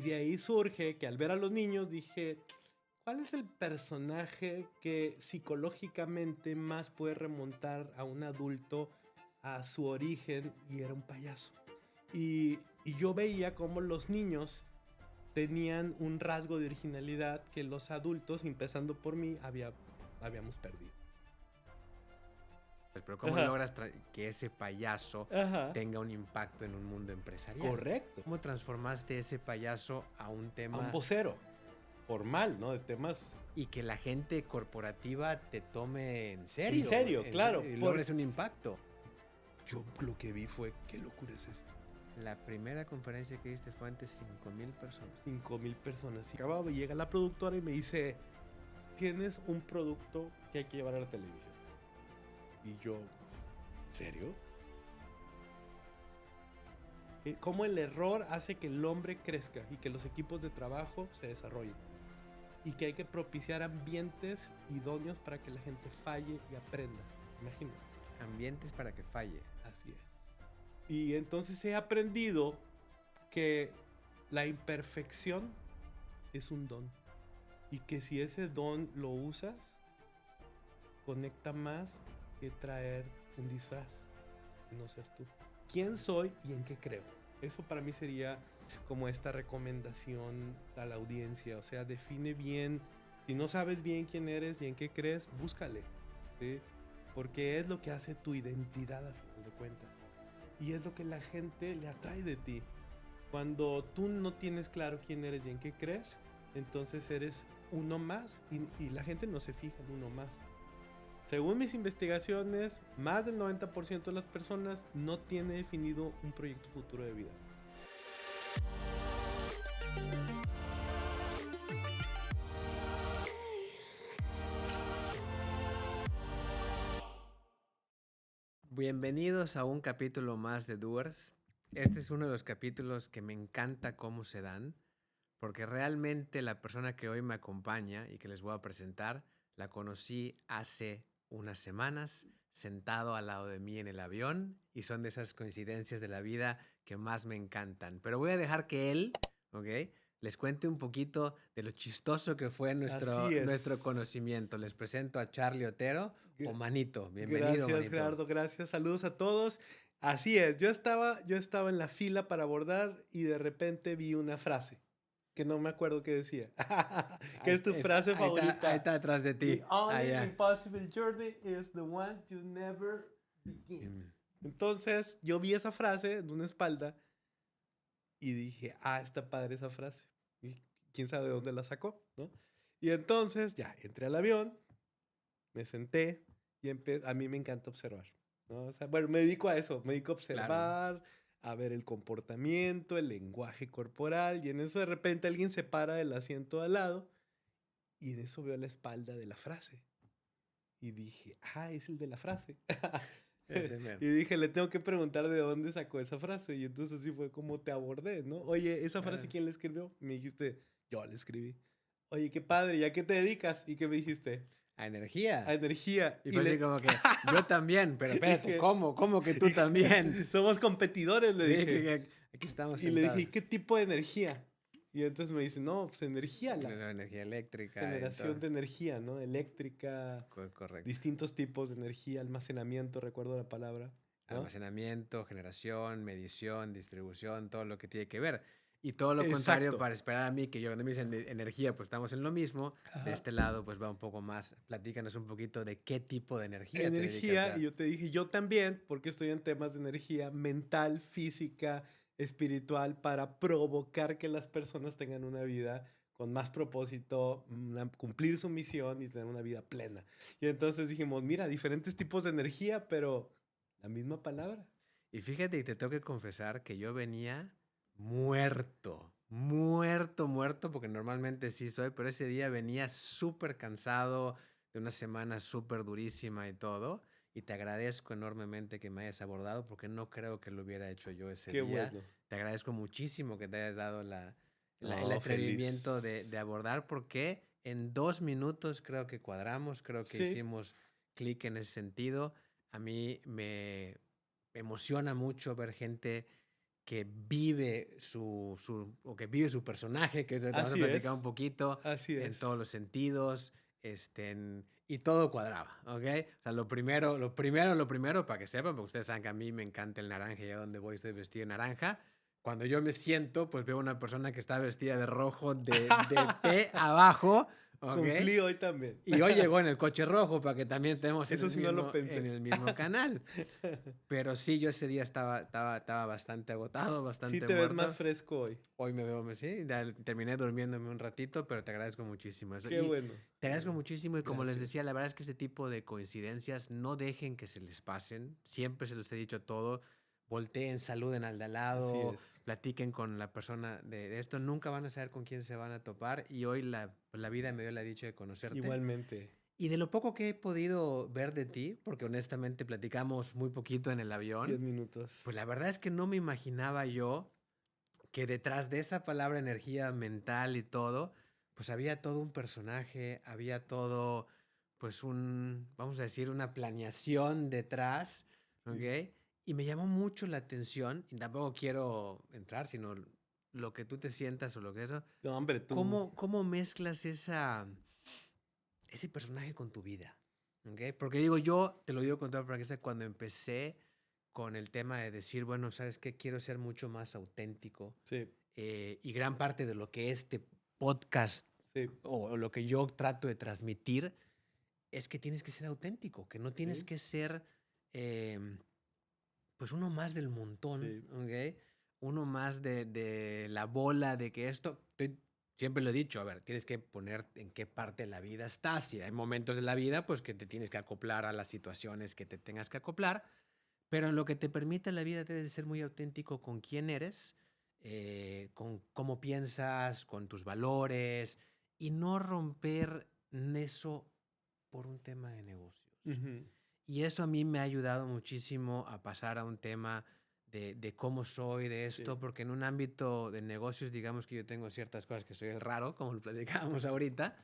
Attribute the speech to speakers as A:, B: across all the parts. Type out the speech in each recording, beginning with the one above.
A: Y de ahí surge que al ver a los niños dije, ¿cuál es el personaje que psicológicamente más puede remontar a un adulto a su origen? Y era un payaso. Y yo veía cómo los niños tenían un rasgo de originalidad que los adultos, empezando por mí, habíamos perdido.
B: Pero ¿cómo
A: Ajá.
B: logras que ese payaso
A: Ajá.
B: tenga un impacto en un mundo empresarial?
A: Correcto.
B: ¿Cómo transformaste ese payaso a un
A: A un
B: tema
A: vocero formal, ¿no? De temas.
B: y que la gente corporativa te tome en serio?
A: En serio, claro.
B: Y logres un impacto.
A: Yo lo que vi fue, ¿qué locura es esto?
B: La primera conferencia que diste fue ante 5,000 personas.
A: 5,000 personas. Y acababa, llega la productora y me dice, tienes un producto que hay que llevar a la televisión. Y yo, ¿en serio? Cómo el error hace que el hombre crezca y que los equipos de trabajo se desarrollen. Y que hay que propiciar ambientes idóneos para que la gente falle y aprenda. Imagínate.
B: Ambientes para que falle.
A: Así es. Y entonces he aprendido que la imperfección es un don. Y que si ese don lo usas, conecta más que traer un disfraz y no ser tú. ¿Quién soy y en qué creo? Eso para mí sería como esta recomendación a la audiencia. O sea, define bien. Si no sabes bien quién eres y en qué crees, búscale. ¿Sí? Porque es lo que hace tu identidad a final de cuentas. Y es lo que la gente le atrae de ti. Cuando tú no tienes claro quién eres y en qué crees, entonces eres uno más y la gente no se fija en uno más. Según mis investigaciones, más del 90% de las personas no tiene definido un proyecto futuro de vida.
B: Bienvenidos a un capítulo más de Doers. Este es uno de los capítulos que me encanta cómo se dan, porque realmente la persona que hoy me acompaña y que les voy a presentar, la conocí hace unas semanas, sentado al lado de mí en el avión, y son de esas coincidencias de la vida que más me encantan. Pero voy a dejar que él, ¿ok?, les cuente un poquito de lo chistoso que fue nuestro conocimiento. Les presento a Charlie Otero, o Manito. Bienvenido,
A: Gracias,
B: Manito.
A: Gerardo, gracias. Saludos a todos. Así es, yo estaba en la fila para abordar y de repente vi una frase que no me acuerdo qué decía. ¿Qué es tu frase favorita?
B: Ahí está detrás de ti.
A: The only
B: Allá.
A: impossible journey is the one you never begin. Entonces, yo vi esa frase en una espalda y dije, está padre esa frase. Y quién sabe de dónde la sacó, ¿no? Y entonces, ya, entré al avión, me senté y a mí me encanta observar, ¿no? O sea, bueno, me dedico a eso, me dedico a observar, claro, a ver el comportamiento, el lenguaje corporal, y en eso de repente alguien se para del asiento al lado y en eso veo la espalda de la frase. Y dije, es el de la frase. Y dije, le tengo que preguntar de dónde sacó esa frase. Y entonces así fue como te abordé, ¿no? Oye, ¿esa frase quién la escribió? Me dijiste, yo la escribí. Oye, qué padre, ¿y a qué te dedicas? ¿Y qué me dijiste?
B: A energía.
A: A energía.
B: Y fue así como que, yo también, pero espérate, ¿cómo que tú también?
A: Somos competidores, le dije.
B: Que aquí estamos
A: y le
B: sentados.
A: dije, ¿qué tipo de energía? Y entonces me dice, no, pues energía.
B: La energía eléctrica.
A: Generación de energía, ¿no? Eléctrica.
B: Correcto.
A: Distintos tipos de energía, almacenamiento, recuerdo la palabra, ¿no?
B: Almacenamiento, generación, medición, distribución, todo lo que tiene que ver. Y todo lo contrario para esperar a mí, que yo cuando me dicen energía, pues estamos en lo mismo. Ajá. De este lado, pues va un poco más. Platícanos un poquito de qué tipo de energía te dedicas.
A: Y yo te dije, yo también, porque estoy en temas de energía mental, física, espiritual, para provocar que las personas tengan una vida con más propósito, cumplir su misión y tener una vida plena. Y entonces dijimos, mira, diferentes tipos de energía, pero la misma palabra.
B: Y fíjate, y te tengo que confesar que yo venía muerto, porque normalmente sí soy, pero ese día venía súper cansado de una semana súper durísima y todo. Y te agradezco enormemente que me hayas abordado, porque no creo que lo hubiera hecho yo ese día. Bueno. Te agradezco muchísimo que te hayas dado el atrevimiento de abordar, porque en 2 minutos creo que cuadramos, creo que hicimos clic en ese sentido. A mí me emociona mucho ver gente que vive o que vive su personaje, que te vamos a
A: Así
B: platicar un
A: es,
B: poquito
A: así
B: en todos
A: es.
B: los sentidos, y todo cuadraba, ¿ok? O sea, lo primero, para que sepan, porque ustedes saben que a mí me encanta el naranja y a donde voy estoy vestido de naranja. Cuando yo me siento, pues veo una persona que está vestida de rojo de pe abajo, ¿ok?
A: Cumplí hoy también.
B: Y hoy llegó en el coche rojo para que también estemos
A: Eso sí no lo
B: en
A: pensé.
B: el mismo canal. Pero sí, yo ese día estaba bastante agotado,
A: Sí
B: bastante
A: te ves más
B: muerto.
A: fresco hoy.
B: Hoy me veo, sí, ya terminé durmiéndome un ratito, pero te agradezco muchísimo eso.
A: Qué
B: Y
A: bueno,
B: te
A: qué
B: agradezco
A: bueno.
B: muchísimo y como les decía,
A: Gracias.
B: la verdad es que este tipo de coincidencias no dejen que se les pasen. Siempre se los he dicho todo. Volteen, saluden al de al
A: Así
B: lado,
A: es.
B: platiquen con la persona de esto. Nunca van a saber con quién se van a topar y hoy la vida me dio la dicha de conocerte.
A: Igualmente.
B: Y de lo poco que he podido ver de ti, porque honestamente platicamos muy poquito en el
A: 10
B: avión,
A: minutos.
B: pues la verdad es que no me imaginaba yo que detrás de esa palabra energía mental y todo, pues había todo un personaje, había todo, pues vamos a decir, una planeación detrás, ¿ok?
A: Sí.
B: Y me llamó mucho la atención, y tampoco quiero entrar, sino lo que tú te sientas o lo que eso,
A: No, hombre, tú.
B: ¿cómo mezclas ese personaje con tu vida? ¿Ok? Porque digo, yo te lo digo con toda franqueza, cuando empecé con el tema de decir, bueno, ¿sabes qué? Quiero ser mucho más auténtico.
A: Sí,
B: Y gran parte de lo que este podcast
A: sí,
B: o lo que yo trato de transmitir es que tienes que ser auténtico, que no tienes
A: sí,
B: que ser pues uno más del montón,
A: sí.
B: ¿ok? Uno más de la bola, de que siempre lo he dicho, a ver, tienes que poner en qué parte de la vida estás. Y hay momentos de la vida, pues que te tienes que acoplar a las situaciones que te tengas que acoplar, pero en lo que te permite la vida debes de ser muy auténtico con quién eres, con cómo piensas, con tus valores y no romper eso por un tema de negocios.
A: Ujú.
B: Y eso a mí me ha ayudado muchísimo a pasar a un tema de cómo soy, de
A: Sí.
B: esto, porque en un ámbito de negocios, digamos que yo tengo ciertas cosas que soy el raro, como lo platicábamos ahorita,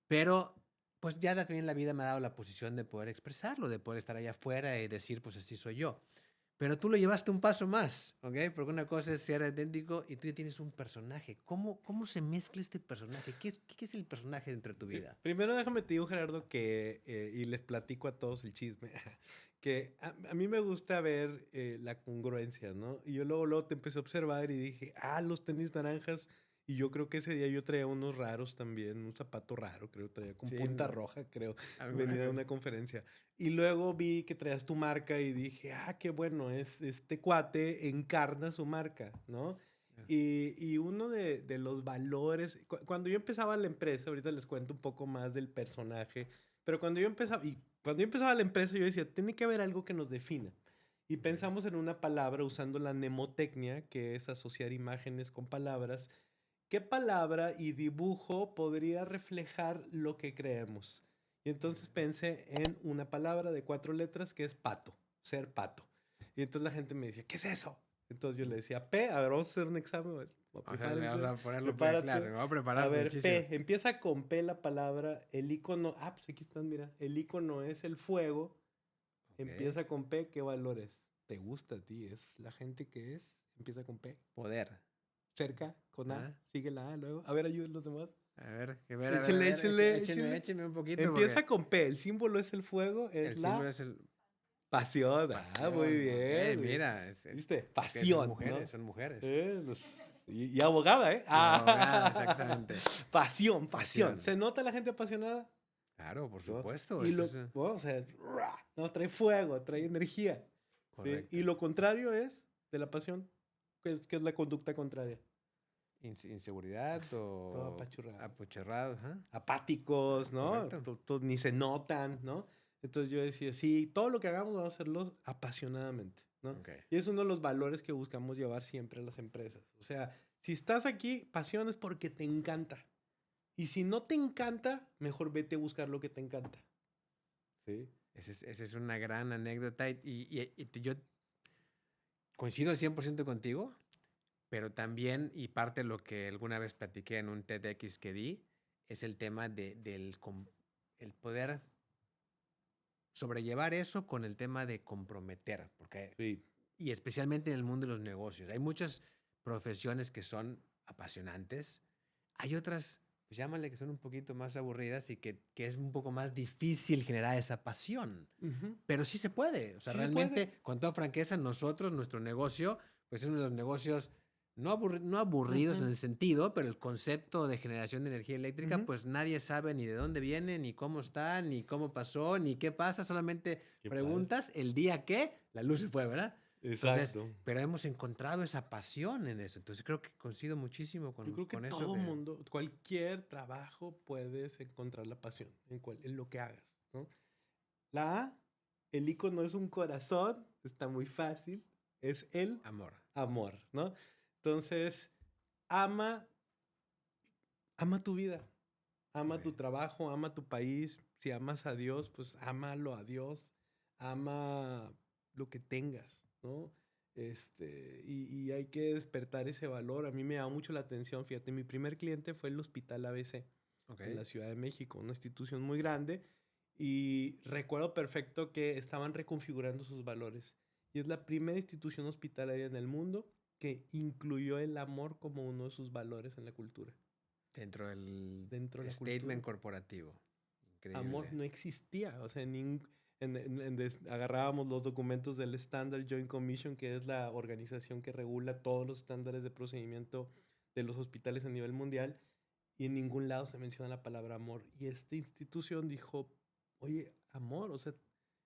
B: pero pues ya también la vida me ha dado la posición de poder expresarlo, de poder estar allá afuera y decir, pues así soy yo. Pero tú lo llevaste un paso más, ¿ok? Porque una cosa es ser auténtico y tú ya tienes un personaje. ¿Cómo se mezcla este personaje? ¿Qué es el personaje dentro de tu vida?
A: Primero déjame te digo, Gerardo, que, y les platico a todos el chisme, que a mí me gusta ver la congruencia, ¿no? Y yo luego te empecé a observar y dije, los tenis naranjas. Y yo creo que ese día yo traía unos raros también, un zapato raro, creo, traía con
B: Sí,
A: punta roja, creo,
B: alguna
A: venía de
B: cosa.
A: una conferencia. Y luego vi que traías tu marca y dije, qué bueno, este cuate encarna su marca, ¿no? Y uno de los valores, cuando yo empezaba la empresa, ahorita les cuento un poco más del personaje, pero cuando yo empezaba la empresa yo decía, tiene que haber algo que nos defina. Y
B: Ok.
A: pensamos en una palabra usando la mnemotecnia, que es asociar imágenes con palabras. ¿Qué palabra y dibujo podría reflejar lo que creemos? Y entonces
B: Ok.
A: pensé en una palabra de 4 letras que es pato, ser pato. Y entonces la gente me decía, ¿qué es eso? Entonces yo le decía, P, a ver, vamos a hacer un examen,
B: Vamos
A: prepárense,
B: a ponerlo claro,
A: prepárate.
B: me voy a
A: A
B: preparar
A: ver,
B: muchísimo.
A: P, empieza con P la palabra, el icono, pues aquí están, mira, el icono es el fuego,
B: Ok.
A: empieza con P, ¿qué valores? ¿Te gusta a ti? ¿Es la gente que es? Empieza con P.
B: Poder.
A: Cerca, con A,
B: ¿Ah?
A: sigue la A luego. A ver, ayuden los demás.
B: A
A: Échenle,
B: ver,
A: échenle,
B: échenme,
A: échenle.
B: échenme un poquito porque
A: Empieza con P, el símbolo es el fuego, es
B: el símbolo
A: la
B: es el
A: pasión. Muy
B: pasión. Ok,
A: bien, güey.
B: mira,
A: ¿Viste?
B: es que son
A: Pasión,
B: mujeres,
A: ¿no?
B: son mujeres.
A: Y abogada, ¿eh?
B: Y abogada, exactamente.
A: Pasión, pasión.
B: Pasión.
A: ¿Se nota la gente apasionada?
B: Claro, por
A: ¿No?
B: supuesto.
A: Y
B: Eso
A: lo,
B: es
A: bueno, o sea, no, trae fuego, trae energía. ¿Sí?
B: correcto.
A: Y lo contrario es de la pasión, que es la conducta contraria.
B: Inseguridad
A: Todo
B: o
A: apachurrado.
B: apucherrado. Ajá.
A: Apáticos, ¿no?
B: Correcto.
A: Ni se notan, ¿no? Entonces yo decía, sí, todo lo que hagamos vamos a hacerlo apasionadamente, ¿no?
B: Ok.
A: Y es uno de los valores que buscamos llevar siempre a las empresas. O sea, si estás aquí, pasión es porque te encanta. Y si no te encanta, mejor vete a buscar lo que te encanta. ¿Sí?
B: Esa es una gran anécdota y yo coincido al 100% contigo, pero también, y parte de lo que alguna vez platiqué en un TEDx que di, es el tema el poder sobrellevar eso con el tema de comprometer, porque
A: Sí.
B: Y especialmente en el mundo de los negocios. Hay muchas profesiones que son apasionantes. Hay otras, pues llámale que son un poquito más aburridas y que es un poco más difícil generar esa pasión.
A: Ujú.
B: Pero sí se puede. O sea,
A: Sí se puede.
B: realmente, con toda franqueza, nosotros, nuestro negocio, pues es uno de los negocios no aburridos en
A: Ujú,
B: el sentido, pero el concepto de generación de energía eléctrica,
A: ujú.
B: pues nadie sabe ni de dónde viene, ni cómo está, ni cómo pasó, ni qué pasa. Solamente
A: Qué padre.
B: preguntas el día que la luz se fue, ¿verdad? Entonces,
A: Exacto.
B: pero hemos encontrado esa pasión en eso. Entonces creo que coincido muchísimo
A: Yo creo que
B: con eso
A: todo
B: que...
A: mundo, cualquier trabajo puedes encontrar la pasión en lo que hagas, ¿no? La A, el icono es un corazón, está muy fácil, es el
B: Amor.
A: amor, ¿no? Entonces, ama, ama tu vida, ama tu
B: Ok.
A: trabajo, ama tu país. Si amas a Dios, pues ámalo a Dios, ama lo que tengas, ¿no? Y hay que despertar ese valor. A mí me da mucho la atención, fíjate, mi primer cliente fue el Hospital ABC
B: Ok.
A: en la Ciudad de México, una institución muy grande, y recuerdo perfecto que estaban reconfigurando sus valores. Y es la primera institución hospitalaria en el mundo que incluyó el amor como uno de sus valores en la cultura.
B: Dentro del
A: Dentro de la cultura,
B: statement corporativo.
A: amor
B: Increíble.
A: no existía. O sea, agarrábamos los documentos del Standard Joint Commission, que es la organización que regula todos los estándares de procedimiento de los hospitales a nivel mundial, y en ningún lado se menciona la palabra amor. Y esta institución dijo, oye, amor, o sea,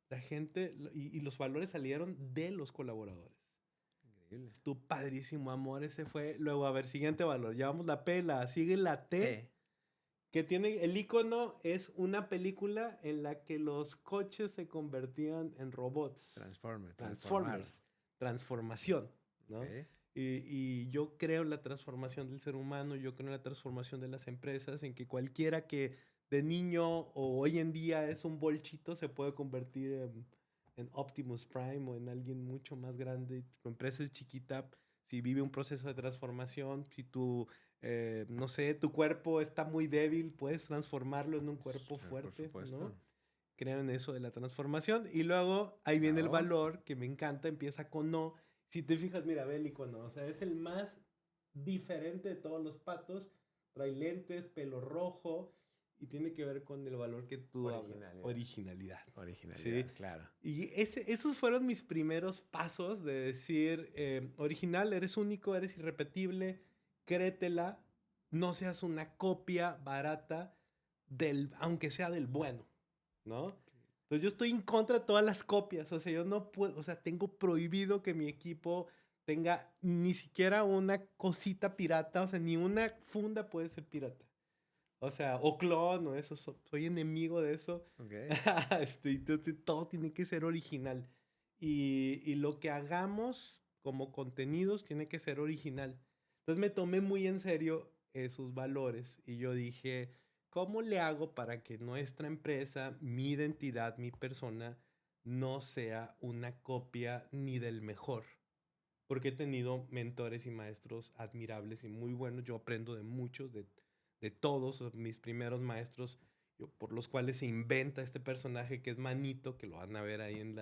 A: la gente y los valores salieron de los colaboradores.
B: Increíble.
A: Estuvo padrísimo, amor, ese fue. Luego, a ver, siguiente valor. Llevamos la P, sigue la T,
B: T.
A: que tiene el icono, es una película en la que los coches se convertían en robots.
B: Transformar.
A: Transformers. Transformación, ¿no?
B: Ok.
A: Y yo creo en la transformación del ser humano, yo creo en la transformación de las empresas, en que cualquiera que de niño o hoy en día es un bolchito se puede convertir en Optimus Prime o en alguien mucho más grande. Tu empresa es chiquita, si vive un proceso de transformación, si tu no sé, tu cuerpo está muy débil, puedes transformarlo en un cuerpo
B: Por
A: fuerte, ¿no?
B: supuesto.
A: Creo en eso de la transformación. Y luego ahí viene el
B: La O.
A: valor, que me encanta, empieza con no. Si te fijas, mira, ve el icono, o sea, es el más diferente de todos los patos. Trae lentes, pelo rojo, y tiene que ver con el valor que tú hablas.
B: Originalidad.
A: Originalidad. Sí.
B: Originalidad, claro.
A: Y esos fueron mis primeros pasos de decir, original, eres único, eres irrepetible, créetela, no seas una copia barata aunque sea del bueno, ¿no? Entonces yo estoy en contra de todas las copias, o sea, yo no puedo, o sea, tengo prohibido que mi equipo tenga ni siquiera una cosita pirata, o sea, ni una funda puede ser pirata. O sea, o clon o eso, soy enemigo de eso.
B: Ok.
A: Entonces, todo tiene que ser original. Y lo que hagamos como contenidos tiene que ser original. Entonces me tomé muy en serio esos valores y yo dije, ¿cómo le hago para que nuestra empresa, mi identidad, mi persona, no sea una copia ni del mejor? Porque he tenido mentores y maestros admirables y muy buenos. Yo aprendo de muchos, de todos mis primeros maestros, por los cuales se inventa este personaje que es Manito, que lo van a ver ahí en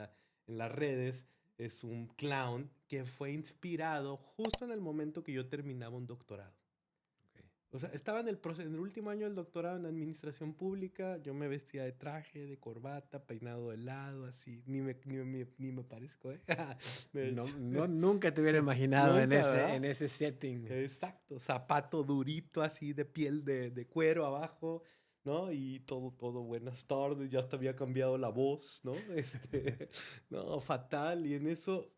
A: las redes. Es un clown que fue inspirado justo en el momento que yo terminaba un doctorado.
B: Ok.
A: O sea, estaba en el último año del doctorado en administración pública. Yo me vestía de traje, de corbata, peinado de lado, así. Ni me parezco, ¿eh? De
B: No,
A: hecho.
B: nunca te hubiera imaginado
A: Nunca,
B: en
A: ¿verdad?
B: ese setting.
A: Exacto, zapato durito así de piel de cuero abajo, ¿no? Y todo buenas tardes, ya hasta había cambiado la voz, ¿no? No, fatal. Y en eso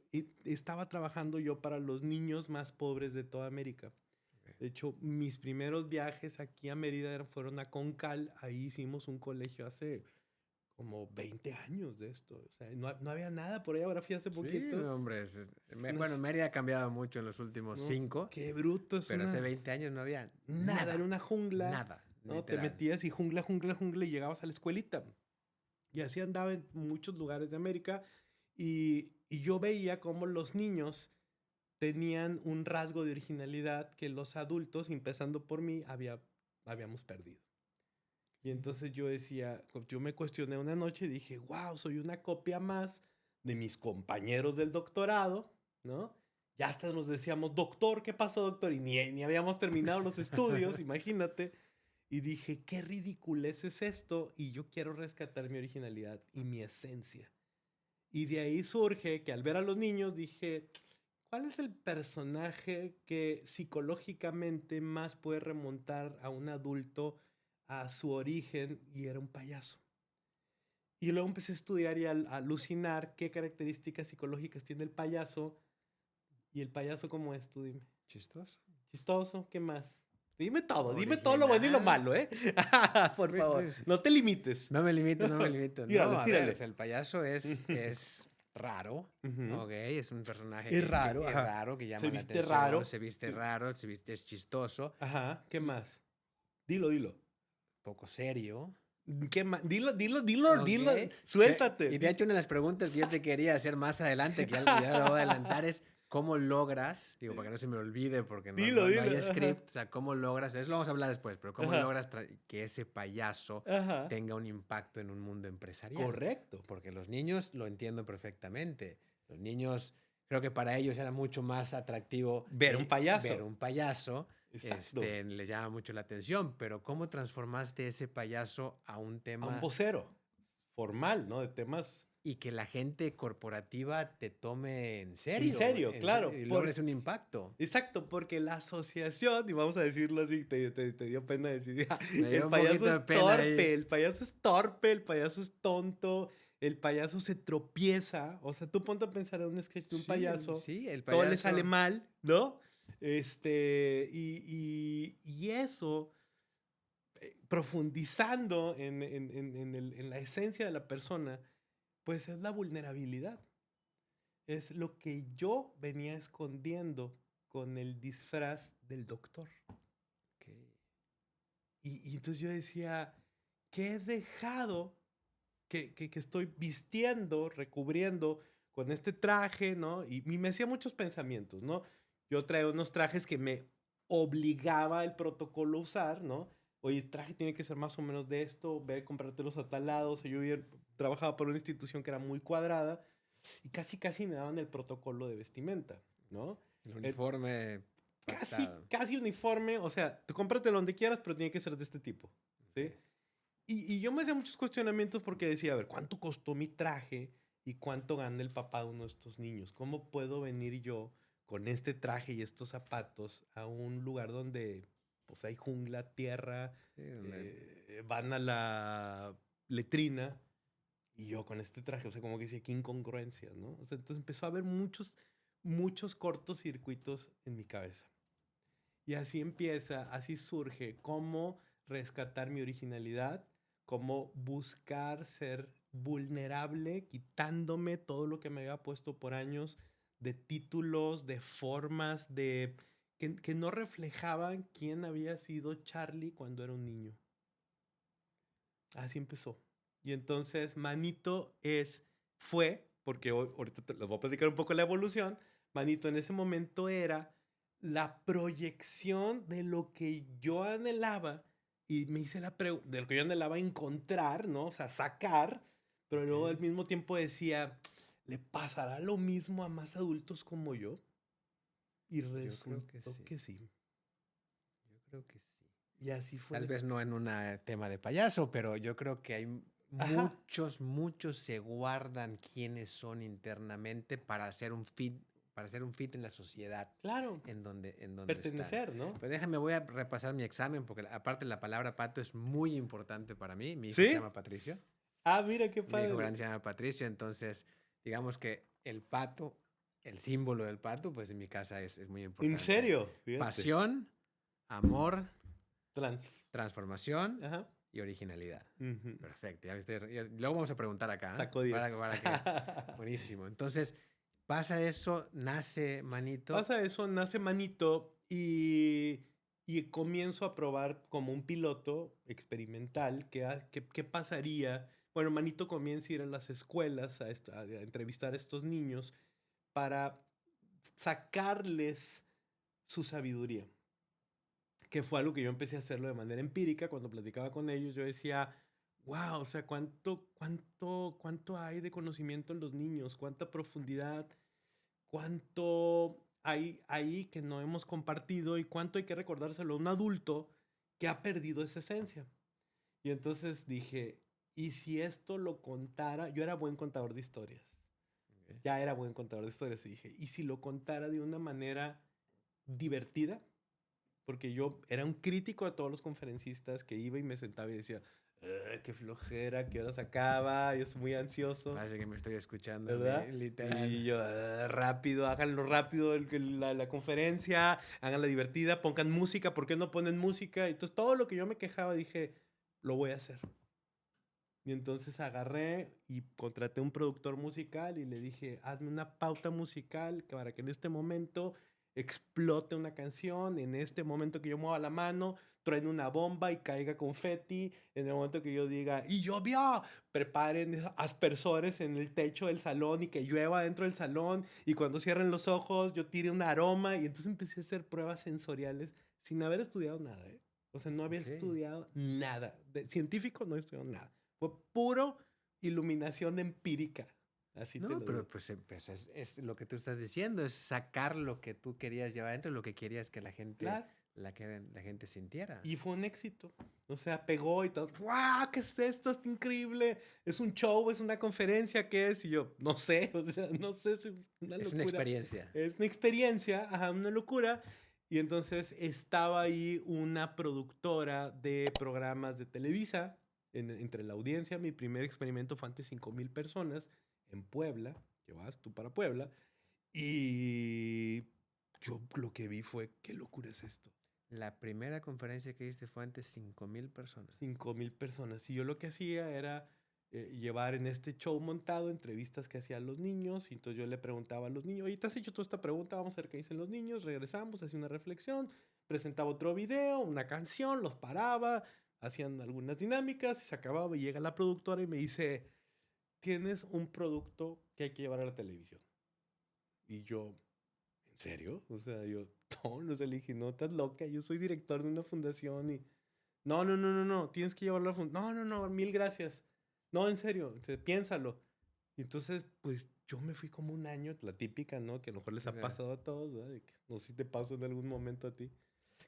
A: estaba trabajando yo para los niños más pobres de toda América.
B: Ok.
A: De hecho, mis primeros viajes aquí a Mérida fueron a Concal, ahí hicimos un colegio hace como 20 años de esto. O sea, no había nada por ahí, ahora fui hace
B: Sí,
A: poquito.
B: no, hombre. Bueno,
A: Unas,
B: Mérida ha cambiado mucho en los últimos
A: no,
B: 5,
A: qué bruto, es
B: pero hace
A: una
B: 20 años no había
A: nada, era
B: nada.
A: una jungla,
B: Nada,
A: ¿no? Te
B: literal.
A: metías y jungla, jungla, jungla y llegabas a la escuelita. Y así andaba en muchos lugares de América y yo veía cómo los niños tenían un rasgo de originalidad que los adultos, empezando por mí, habíamos perdido. Y entonces yo decía, yo me cuestioné una noche y dije, wow, soy una copia más de mis compañeros del doctorado, ¿no? Ya hasta nos decíamos, doctor, ¿qué pasó, doctor? Y ni habíamos terminado los estudios, imagínate. Y dije, qué ridiculez es esto, y yo quiero rescatar mi originalidad y mi esencia. Y de ahí surge que al ver a los niños dije, ¿cuál es el personaje que psicológicamente más puede remontar a un adulto a su origen? Y era un payaso. Y luego empecé a estudiar y a alucinar qué características psicológicas tiene el payaso. ¿Y el payaso cómo es? Tú dime.
B: Chistoso.
A: Chistoso, ¿qué más? Dime todo lo bueno y lo
B: Original.
A: malo, ¿eh? Por favor, no te limites.
B: No me limito, no me limito.
A: Tírale,
B: No, a ver,
A: tírale.
B: o sea, el payaso es raro,
A: Ujú.
B: ¿ok? Es un personaje
A: Es raro,
B: es
A: ajá.
B: raro, que
A: Se
B: llama la
A: viste
B: atención,
A: raro.
B: se viste
A: Sí.
B: raro, se viste, es chistoso,
A: Ajá, ¿qué
B: y
A: más? Dilo.
B: poco serio.
A: ¿Qué más? Dilo,
B: Ok.
A: suéltate.
B: Y de hecho, una de las preguntas que yo te quería hacer más adelante, que ya lo voy a adelantar, es cómo logras, digo, para que no se me olvide, porque
A: Dilo,
B: no hay
A: ajá.
B: script, o sea, cómo logras, eso lo vamos a hablar después, pero cómo
A: Ajá,
B: logras que ese payaso
A: ajá.
B: tenga un impacto en un mundo empresarial.
A: Correcto.
B: Porque los niños lo entiendo perfectamente. Los niños, creo que para ellos era mucho más atractivo
A: Ver un payaso.
B: ver un payaso.
A: Exacto.
B: Les llama mucho la atención, pero ¿cómo transformaste ese payaso a un
A: A un
B: tema
A: vocero formal, ¿no? De temas
B: y que la gente corporativa te tome en serio?
A: en serio, claro.
B: Y logres un impacto.
A: Exacto, porque la asociación, y vamos a decirlo así, te dio pena decir,
B: Me dio
A: el
B: un
A: payaso
B: poquito de
A: es
B: pena ahí.
A: torpe, el payaso es torpe, el payaso es tonto, el payaso se tropieza. O sea, tú ponte a pensar en un sketch de un payaso,
B: Sí, el
A: todo le sale
B: payaso.
A: mal, ¿no? Y eso, profundizando en la esencia de la persona, pues es la vulnerabilidad. Es lo que yo venía escondiendo con el disfraz del doctor.
B: Ok.
A: Y entonces yo decía, ¿qué he dejado que estoy vistiendo, recubriendo con este traje, ¿no? Y me hacía muchos pensamientos, ¿no? Yo traía unos trajes que me obligaba el protocolo a usar, ¿no? Oye, el traje tiene que ser más o menos de esto, ve a comprártelos a tal lado. O sea, yo trabajaba por una institución que era muy cuadrada y casi me daban el protocolo de vestimenta, ¿no?
B: El
A: El-
B: uniforme pactado.
A: casi uniforme, o sea, tú cómpratelo donde quieras, pero tiene que ser de este tipo, ¿sí?
B: Ok.
A: Y yo me hacía muchos cuestionamientos porque decía, a ver, ¿cuánto costó mi traje y cuánto gana el papá de uno de estos niños? ¿Cómo puedo venir yo con este traje y estos zapatos a un lugar donde pues hay jungla, tierra,
B: Sí, donde
A: van a la letrina y yo con este traje? O sea, como que decía, qué incongruencias, ¿no? O sea, entonces empezó a haber muchos cortocircuitos en mi cabeza. Y así empieza, así surge cómo rescatar mi originalidad, cómo buscar ser vulnerable, quitándome todo lo que me había puesto por años de títulos, de formas, que no reflejaban quién había sido Charlie cuando era un niño. Así empezó. Y entonces Manito porque ahorita les voy a platicar un poco la evolución. Manito en ese momento era la proyección de lo que yo anhelaba y me hice de lo que yo anhelaba encontrar, ¿no? O sea, sacar, pero luego
B: Ok.
A: al mismo tiempo decía, ¿le pasará lo mismo a más adultos como yo? Y
B: Yo creo que
A: resultó
B: sí.
A: que sí.
B: Yo creo que sí.
A: Y así fue
B: Tal
A: la
B: vez
A: experiencia.
B: no en un tema de payaso, pero yo creo que hay
A: Ajá,
B: muchos se guardan quiénes son internamente para hacer un fit en la sociedad
A: claro,
B: en donde están.
A: pertenecer, ¿no?
B: Pero déjame, voy a repasar mi examen, porque aparte la palabra pato es muy importante para mí. Mi hijo se
A: ¿Sí?
B: llama Patricio.
A: Ah, mira qué
B: Mi hijo
A: padre.
B: grande se llama Patricio, entonces digamos que el pato, el símbolo del pato, pues en mi casa es muy
A: ¿En
B: importante.
A: serio? Fíjate.
B: Pasión, amor,
A: Trans.
B: transformación
A: Ajá.
B: y originalidad.
A: Ujú.
B: Perfecto. Luego vamos a preguntar acá.
A: Sacó 10.
B: Para que. Buenísimo. Entonces, pasa eso, nace Manito.
A: Pasa eso, nace Manito y comienzo a probar como un piloto experimental qué pasaría. Bueno, Manito comienza a ir a las escuelas a entrevistar a estos niños para sacarles su sabiduría, que fue algo que yo empecé a hacerlo de manera empírica. Cuando platicaba con ellos, yo decía, wow, o sea, cuánto hay de conocimiento en los niños, cuánta profundidad, cuánto hay ahí que no hemos compartido y cuánto hay que recordárselo a un adulto que ha perdido esa esencia. Y entonces dije, ¿y si esto lo contara? Yo era buen contador de historias.
B: Ok.
A: Ya era buen contador de historias y dije, ¿y si lo contara de una manera divertida? Porque yo era un crítico de todos los conferencistas que iba y me sentaba y decía, qué flojera, qué hora se acaba, yo soy muy ansioso,
B: Parece que me estoy escuchando a
A: ¿verdad?
B: mí, literal.
A: Y yo, rápido, háganlo rápido la conferencia, háganla divertida, pongan música, ¿por qué no ponen música? Entonces todo lo que yo me quejaba dije, lo voy a hacer. Y entonces agarré y contraté un productor musical y le dije, hazme una pauta musical para que en este momento explote una canción, en este momento que yo mueva la mano, truene una bomba y caiga confeti, en el momento que yo diga, y llovió, preparen aspersores en el techo del salón y que llueva dentro del salón, y cuando cierren los ojos yo tire un aroma, y entonces empecé a hacer pruebas sensoriales sin haber estudiado nada, ¿eh? O sea, no había
B: Ok.
A: estudiado nada. De científico no he estudiado nada. Fue puro iluminación empírica. Así te
B: No,
A: lo
B: pero
A: digo.
B: pues es lo que tú estás diciendo, es sacar lo que tú querías llevar adentro, lo que querías que
A: Claro.
B: la gente sintiera.
A: Y fue un éxito. O sea, pegó y todo. ¡Wow! ¿Qué es esto? Está increíble. ¿Es un show? ¿Es una conferencia? ¿Qué es? Y yo, no sé. O sea, no sé. Es una
B: Es una
A: locura.
B: experiencia.
A: Es una experiencia. Ajá, una locura. Y entonces estaba ahí una productora de programas de Televisa entre la audiencia. Mi primer experimento fue ante 5,000 personas en Puebla. Que vas tú para Puebla. Y yo lo que vi fue, ¿qué locura es esto?
B: La primera conferencia que diste fue ante 5,000 personas.
A: 5,000 personas. Y yo lo que hacía era llevar en este show montado entrevistas que hacían los niños. Y entonces yo le preguntaba a los niños, oye, ¿te has hecho toda esta pregunta? Vamos a ver qué dicen los niños. Regresamos, hacía una reflexión, presentaba otro video, una canción, los paraba, hacían algunas dinámicas y se acababa. Y llega la productora y me dice, tienes un producto que hay que llevar a la televisión. Y yo, ¿en serio? O sea, yo, no sé, le dije, no, estás loca, yo soy director de una fundación y... No, no, no, no, no, tienes que llevarlo a la fundación. No, no, no, mil gracias. No, en serio, piénsalo. Y entonces, pues yo me fui como un año, la típica, ¿no? Que a lo mejor les ha
B: Claro.
A: pasado a todos, ¿verdad? De que, no sé si te pasó en algún momento a ti,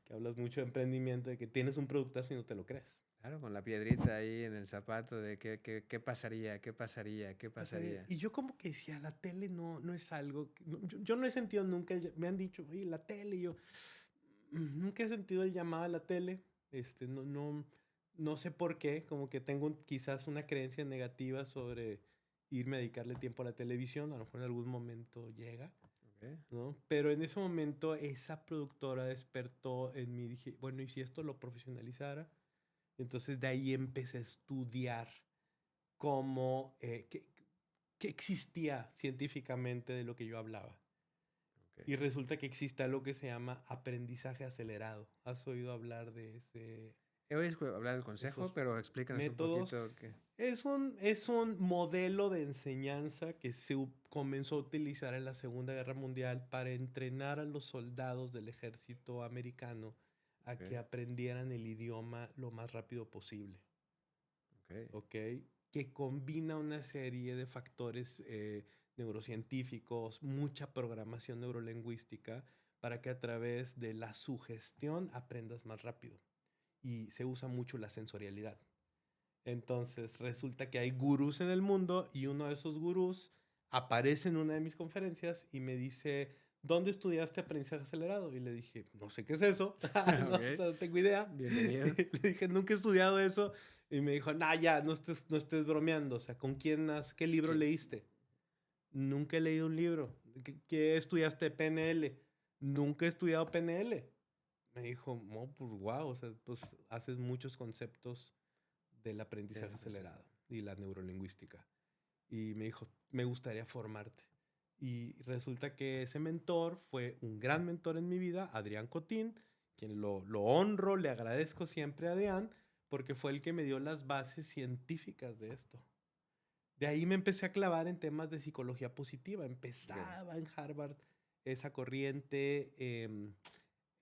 A: que hablas mucho de emprendimiento, de que tienes un productazo y no te lo crees.
B: Claro, con la piedrita ahí en el zapato de qué pasaría, qué pasaría, qué
A: Pasaría.
B: pasaría.
A: Y yo como que decía, la tele no es algo... yo no he sentido nunca, me han dicho, oye, la tele, y yo nunca he sentido el llamado a la tele. No sé por qué, como que tengo quizás una creencia negativa sobre irme a dedicarle tiempo a la televisión, a lo mejor en algún momento llega,
B: Ok.
A: ¿no? Pero en ese momento esa productora despertó en mí, dije, bueno, ¿y si esto lo profesionalizara? Entonces de ahí empecé a estudiar cómo, qué existía científicamente de lo que yo hablaba.
B: Ok.
A: Y resulta que existe algo que se llama aprendizaje acelerado. ¿Has oído hablar de
B: He oído hablar del consejo,
A: esos
B: pero explícanos un
A: métodos?
B: poquito qué.
A: Es un modelo de enseñanza que comenzó a utilizar en la Segunda Guerra Mundial para entrenar a los soldados del ejército americano a
B: Ok.
A: que aprendieran el idioma lo más rápido posible.
B: Ok.
A: ¿Ok? Que combina una serie de factores neurocientíficos, mucha programación neurolingüística, para que a través de la sugestión aprendas más rápido. Y se usa mucho la sensorialidad. Entonces resulta que hay gurús en el mundo y uno de esos gurús aparece en una de mis conferencias y me dice, ¿dónde estudiaste aprendizaje acelerado? Y le dije, no sé qué es eso, no, o
B: Ok.
A: sea, no tengo idea.
B: Bienvenido.
A: Le dije, nunca he estudiado eso. Y me dijo, nah, ya, no estés bromeando. O sea, ¿con qué libro
B: ¿Quién?
A: leíste? Nunca he leído un libro. ¿Qué estudiaste PNL? Nunca he estudiado PNL. Me dijo, no, pues wow, o sea, pues haces muchos conceptos del aprendizaje acelerado y la neurolingüística. Y me dijo, me gustaría formarte. Y resulta que ese mentor fue un gran mentor en mi vida, Adrián Cotín, quien lo honro, le agradezco siempre a Adrián, porque fue el que me dio las bases científicas de esto. De ahí me empecé a clavar en temas de psicología positiva. Empezaba en Harvard esa corriente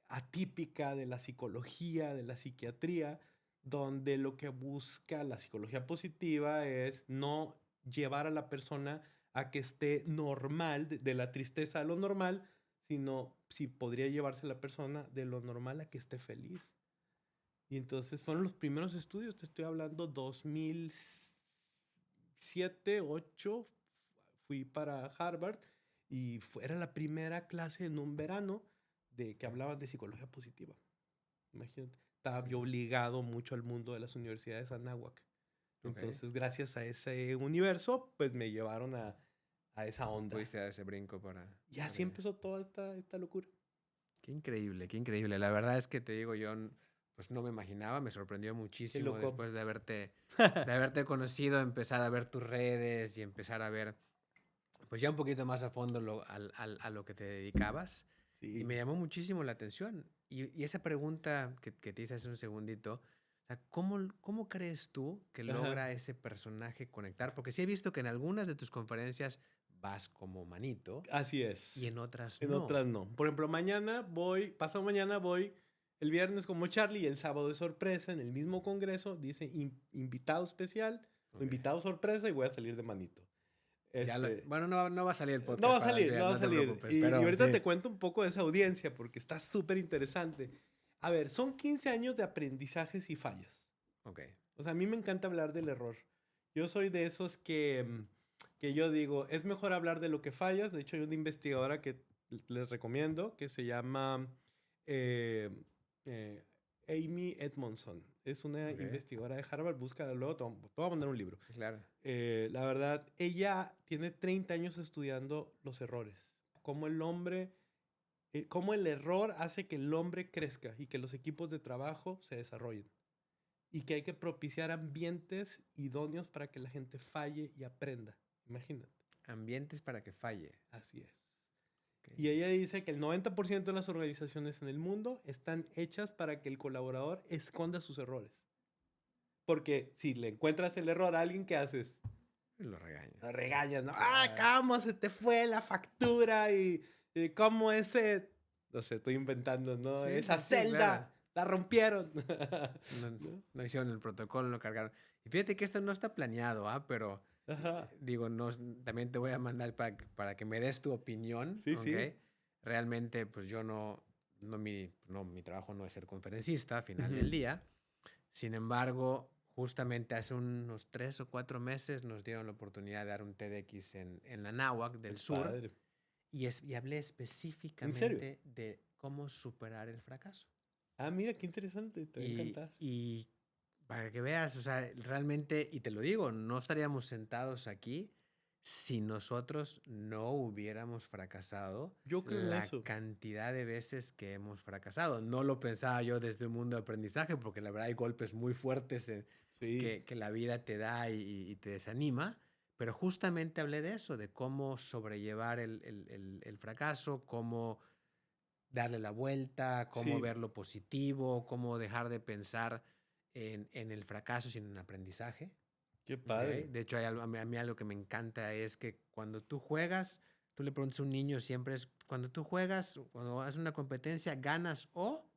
A: atípica de la psicología, de la psiquiatría, donde lo que busca la psicología positiva es no llevar a la persona a que esté normal, de la tristeza a lo normal, sino si podría llevarse la persona de lo normal a que esté feliz. Y entonces fueron los primeros estudios, te estoy hablando 2007, 2008, fui para Harvard y era la primera clase en un verano de que hablaban de psicología positiva. Imagínate, estaba yo obligado mucho al mundo de las universidades Anáhuac. Entonces, gracias a ese universo, pues me llevaron a esa onda.
B: Pudiste dar ese brinco
A: Y así empezó toda esta locura.
B: Qué increíble, qué increíble. La verdad es que te digo, yo pues no me imaginaba, me sorprendió muchísimo después de haberte conocido, empezar a ver tus redes y empezar a ver pues ya un poquito más a fondo a lo que te dedicabas.
A: Sí.
B: Y me llamó muchísimo la atención. Y esa pregunta que te hice hace un segundito, o sea, ¿cómo crees tú que logra ese personaje conectar? Porque sí he visto que en algunas de tus conferencias vas como Manito.
A: Así es.
B: Y en otras
A: no.
B: En
A: otras no. Por ejemplo, pasado mañana voy, el viernes como Charlie y el sábado de sorpresa en el mismo congreso, dice invitado especial o invitado sorpresa y voy a salir de Manito.
B: Bueno, no va a salir el podcast.
A: No va a salir, no va a salir.
B: Preocupes,
A: y
B: pero,
A: ahorita
B: sí.
A: te cuento un poco de esa audiencia porque está súper interesante. A ver, son 15 años de aprendizajes y fallas.
B: Ok.
A: O sea, a mí me encanta hablar del error. Yo soy de esos que yo digo, es mejor hablar de lo que fallas. De hecho, hay una investigadora que les recomiendo que se llama Amy Edmondson. Es una investigadora de Harvard. Búscala luego, te voy a mandar un libro.
B: Claro.
A: La verdad, ella tiene 30 años estudiando los errores. Cómo el error hace que el hombre crezca y que los equipos de trabajo se desarrollen. Y que hay que propiciar ambientes idóneos para que la gente falle y aprenda. Imagínate.
B: Ambientes para que falle.
A: Así es. Okay. Y ella dice que el 90% de las organizaciones en el mundo están hechas para que el colaborador esconda sus errores. Porque si le encuentras el error a alguien, ¿qué haces?
B: Lo regañas.
A: Lo regañas, ¿no? ¿Cómo se te fue la factura? Y cómo ese... No sé, estoy inventando, ¿no?
B: Sí,
A: esa celda... Claro. La rompieron.
B: No hicieron el protocolo, lo cargaron. Y fíjate que esto no está planeado, pero digo, también te voy a mandar para que me des tu opinión.
A: Sí, ¿okay?
B: Sí. Realmente, pues yo mi trabajo no es ser conferencista al final del día. Sin embargo, justamente hace unos 3 o 4 meses nos dieron la oportunidad de dar un TEDx en la Anáhuac del Sur.
A: Padre.
B: Y hablé específicamente de cómo superar el fracaso.
A: Ah, mira, qué interesante, te va a encantar.
B: Y para que veas, o sea, realmente, y te lo digo, no estaríamos sentados aquí si nosotros no hubiéramos fracasado.
A: Yo creo
B: la
A: eso.
B: Cantidad de veces que hemos fracasado. No lo pensaba yo desde un mundo de aprendizaje, porque la verdad hay golpes muy fuertes que la vida te da y te desanima, pero justamente hablé de eso, de cómo sobrellevar el fracaso, cómo darle la vuelta, cómo ver lo positivo, cómo dejar de pensar en el fracaso, sino en el aprendizaje.
A: Qué padre.
B: De hecho, a mí algo que me encanta es que cuando tú juegas, tú le preguntas a un niño siempre es, cuando tú juegas, cuando haces una competencia, ganas o...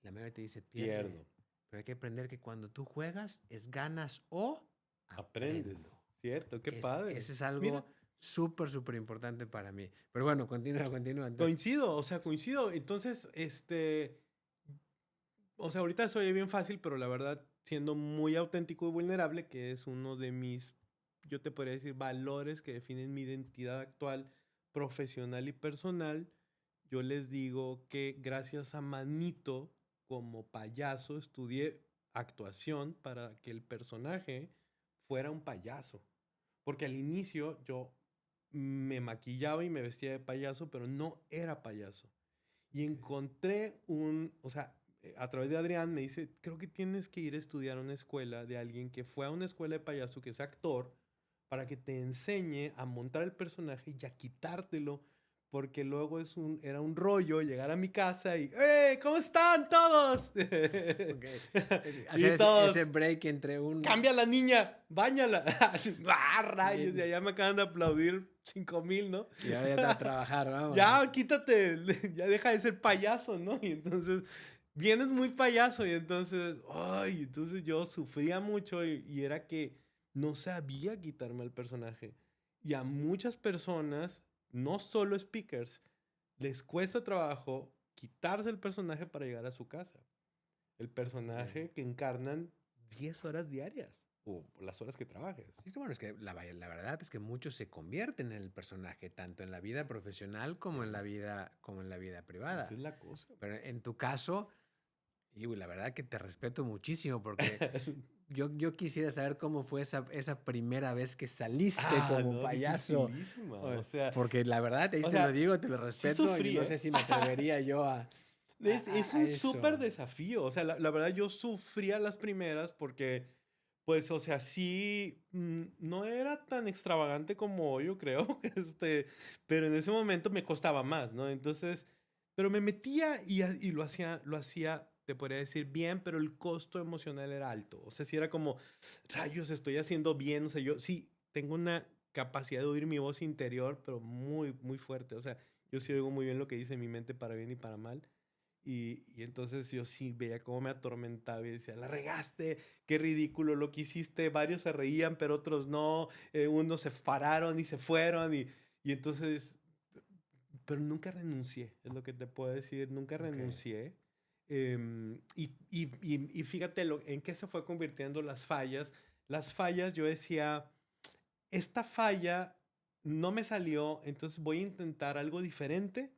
B: La mayoría te dice pierdo. Pero hay que aprender que cuando tú juegas es ganas o
A: aprendes. Cierto, qué padre.
B: Eso es algo... súper, súper importante para mí. Pero bueno, continúa.
A: Coincido. Entonces, o sea, ahorita se oye bien fácil, pero la verdad, siendo muy auténtico y vulnerable, que es uno de mis, yo te podría decir, valores que definen mi identidad actual, profesional y personal, yo les digo que gracias a Manito, como payaso, estudié actuación para que el personaje fuera un payaso. Porque al inicio yo me maquillaba y me vestía de payaso, pero no era payaso. Y encontré o sea, a través de Adrián me dice, creo que tienes que ir a estudiar a una escuela de alguien que fue a una escuela de payaso, que es actor, para que te enseñe a montar el personaje y a quitártelo, porque luego era un rollo llegar a mi casa y ¡hey! ¿Cómo están todos?
B: Okay.
A: Y todos,
B: ese break entre un...
A: ¡Cambia a la niña! ¡Báñala! ¡Rayos! Y allá me acaban de aplaudir 5,000, ¿no?
B: Y ahora ya está a trabajar, vamos.
A: Ya, quítate, ya deja de ser payaso, ¿no? Y entonces, vienes muy payaso y entonces, entonces yo sufría mucho y era que no sabía quitarme al personaje. Y a muchas personas, no solo speakers, les cuesta trabajo quitarse el personaje para llegar a su casa. El personaje que encarnan 10 horas diarias o las horas que trabajes.
B: Sí, bueno, es que la verdad es que muchos se convierten en el personaje, tanto en la vida profesional como en la vida privada.
A: Esa es la cosa.
B: Pero en tu caso, y la verdad que te respeto muchísimo porque yo quisiera saber cómo fue esa primera vez que saliste como payaso.
A: Dificilísima. O sea,
B: porque la verdad, te lo digo, te lo respeto.
A: sufrí,
B: y no sé si me atrevería yo a...
A: Es un súper desafío. O sea, la verdad yo sufría las primeras porque, pues, o sea, sí, no era tan extravagante como hoy, yo creo. Pero en ese momento me costaba más, ¿no? Entonces, pero me metía y lo hacía, te podría decir bien, pero el costo emocional era alto. O sea, sí era como, rayos, estoy haciendo bien. O sea, yo sí tengo una capacidad de oír mi voz interior, pero muy, muy fuerte. O sea, yo sí oigo muy bien lo que dice mi mente para bien y para mal. Y entonces yo sí veía cómo me atormentaba y decía, la regaste, qué ridículo lo que hiciste. Varios se reían, pero otros no. Unos se pararon y se fueron. Y entonces, pero nunca renuncié, es lo que te puedo decir. Nunca renuncié. Y fíjate en qué se fue convirtiendo las fallas. Las fallas, yo decía, esta falla no me salió, entonces voy a intentar algo diferente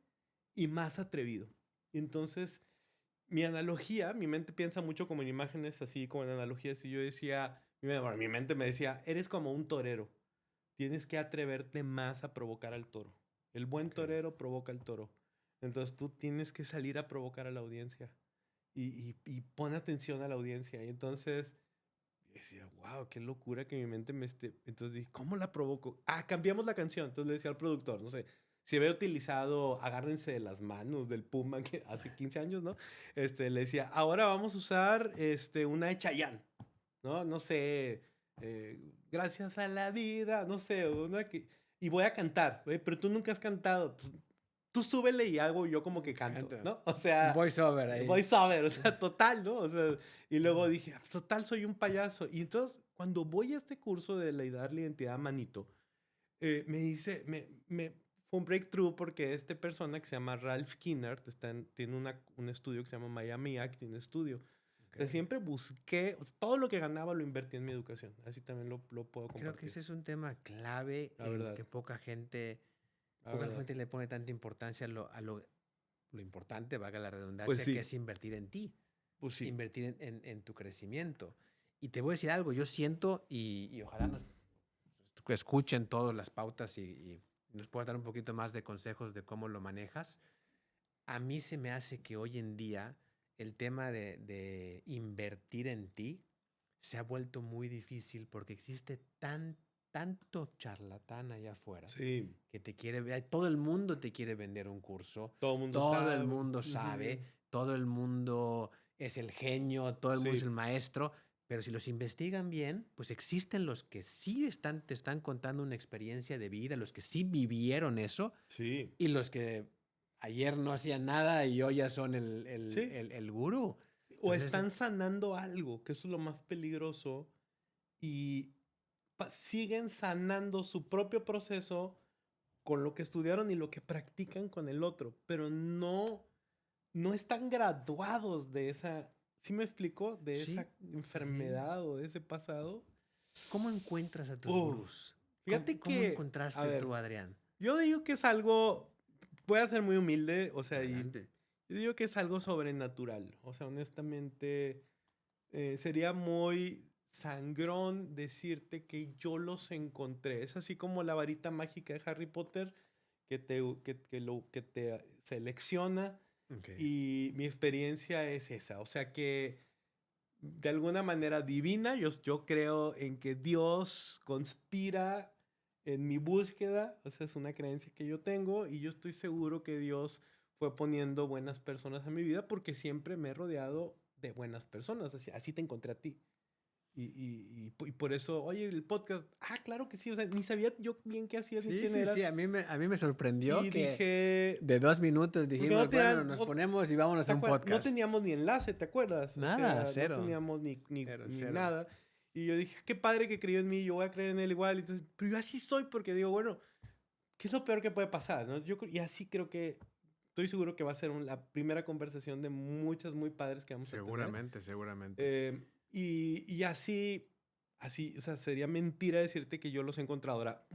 A: y más atrevido. Entonces, mi analogía, mi mente piensa mucho como en imágenes, así como en analogías, y yo decía, bueno, mi mente me decía, eres como un torero, tienes que atreverte más a provocar al toro. El buen torero provoca al toro. Entonces tú tienes que salir a provocar a la audiencia y pon atención a la audiencia. Y entonces decía, wow, qué locura que mi mente me esté... Entonces dije, ¿cómo la provoco? Cambiamos la canción. Entonces le decía al productor, no sé, si había utilizado Agárrense de las manos del Puma que hace 15 años, ¿no? Le decía, ahora vamos a usar una de Chayanne, ¿no? No sé, gracias a la vida, no sé, una que... Y voy a cantar, pero tú nunca has cantado. Pues, tú súbele y hago yo como que canto, ¿no? O sea...
B: Voiceover ahí.
A: Voiceover, o sea, total, ¿no? O sea, y luego dije, total, soy un payaso. Y entonces, cuando voy a este curso de darle identidad a Manito, me dice, fue un breakthrough porque esta persona que se llama Ralph Kinnard tiene un estudio que se llama Miami Acting Studio. O sea, siempre busqué, todo lo que ganaba lo invertí en mi educación. Así también lo puedo compartir.
B: Creo que ese es un tema clave que poca gente le pone tanta importancia a lo importante, valga la redundancia,
A: pues sí,
B: que es invertir en ti.
A: Pues sí.
B: Invertir en tu crecimiento. Y te voy a decir algo, yo siento, y ojalá nos escuchen todas las pautas y nos puedas dar un poquito más de consejos de cómo lo manejas. A mí se me hace que hoy en día el tema de invertir en ti se ha vuelto muy difícil porque existe tanto charlatán allá afuera que te quiere ver, todo el mundo te quiere vender un curso, todo el mundo sabe, todo el mundo es el genio, todo el mundo es el maestro, pero si los investigan bien, pues existen los que sí te están contando una experiencia de vida, los que sí vivieron eso, y los que ayer no hacían nada y hoy ya son el gurú.
A: O están sanando algo, que eso es lo más peligroso, y siguen sanando su propio proceso con lo que estudiaron y lo que practican con el otro, pero no están graduados de esa, ¿sí me explico? De esa enfermedad o de ese pasado.
B: ¿Cómo encuentras a tus gurús?
A: Fíjate
B: ¿Cómo encontraste tú, Adrián?
A: Yo digo que es algo, voy a ser muy humilde, o sea, yo digo que es algo sobrenatural. O sea, honestamente, sería muy sangrón decirte que yo los encontré. Es así como la varita mágica de Harry Potter que te selecciona. Y mi experiencia es esa. O sea que de alguna manera divina, yo creo en que Dios conspira en mi búsqueda. O sea, es una creencia que yo tengo y yo estoy seguro que Dios fue poniendo buenas personas en mi vida porque siempre me he rodeado de buenas personas. Así te encontré a ti. Y por eso, oye, el podcast, claro que sí, o sea, ni sabía yo bien qué hacías ni quién eras.
B: Sí, a mí me sorprendió
A: y
B: que
A: dije,
B: de 2 minutos dijimos, bueno, nos ponemos y vámonos a un podcast.
A: No teníamos ni enlace, ¿te acuerdas?
B: Nada,
A: o sea,
B: cero.
A: No teníamos ni
B: Cero.
A: nada. Y yo dije, qué padre que creyó en mí, yo voy a creer en él igual. Entonces, pero yo así soy porque digo, bueno, ¿qué es lo peor que puede pasar? ¿No? Y así creo que, estoy seguro que va a ser la primera conversación de muchas muy padres que vamos a tener.
B: Seguramente, seguramente.
A: Y así, o sea, sería mentira decirte que yo los he encontrado. Ahora,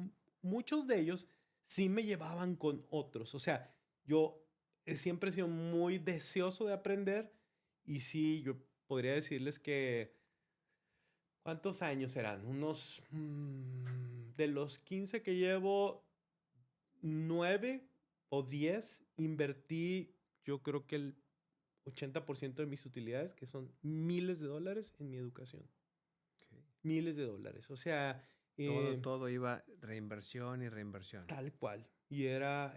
A: muchos de ellos sí me llevaban con otros. O sea, yo siempre he sido muy deseoso de aprender y sí, yo podría decirles que, ¿cuántos años serán? De los 15 que llevo, 9 o 10 invertí, yo creo que el 80% de mis utilidades, que son miles de dólares, en mi educación.
B: Ok.
A: Miles de dólares. O sea,
B: Todo iba reinversión y reinversión.
A: tal cual. Y era,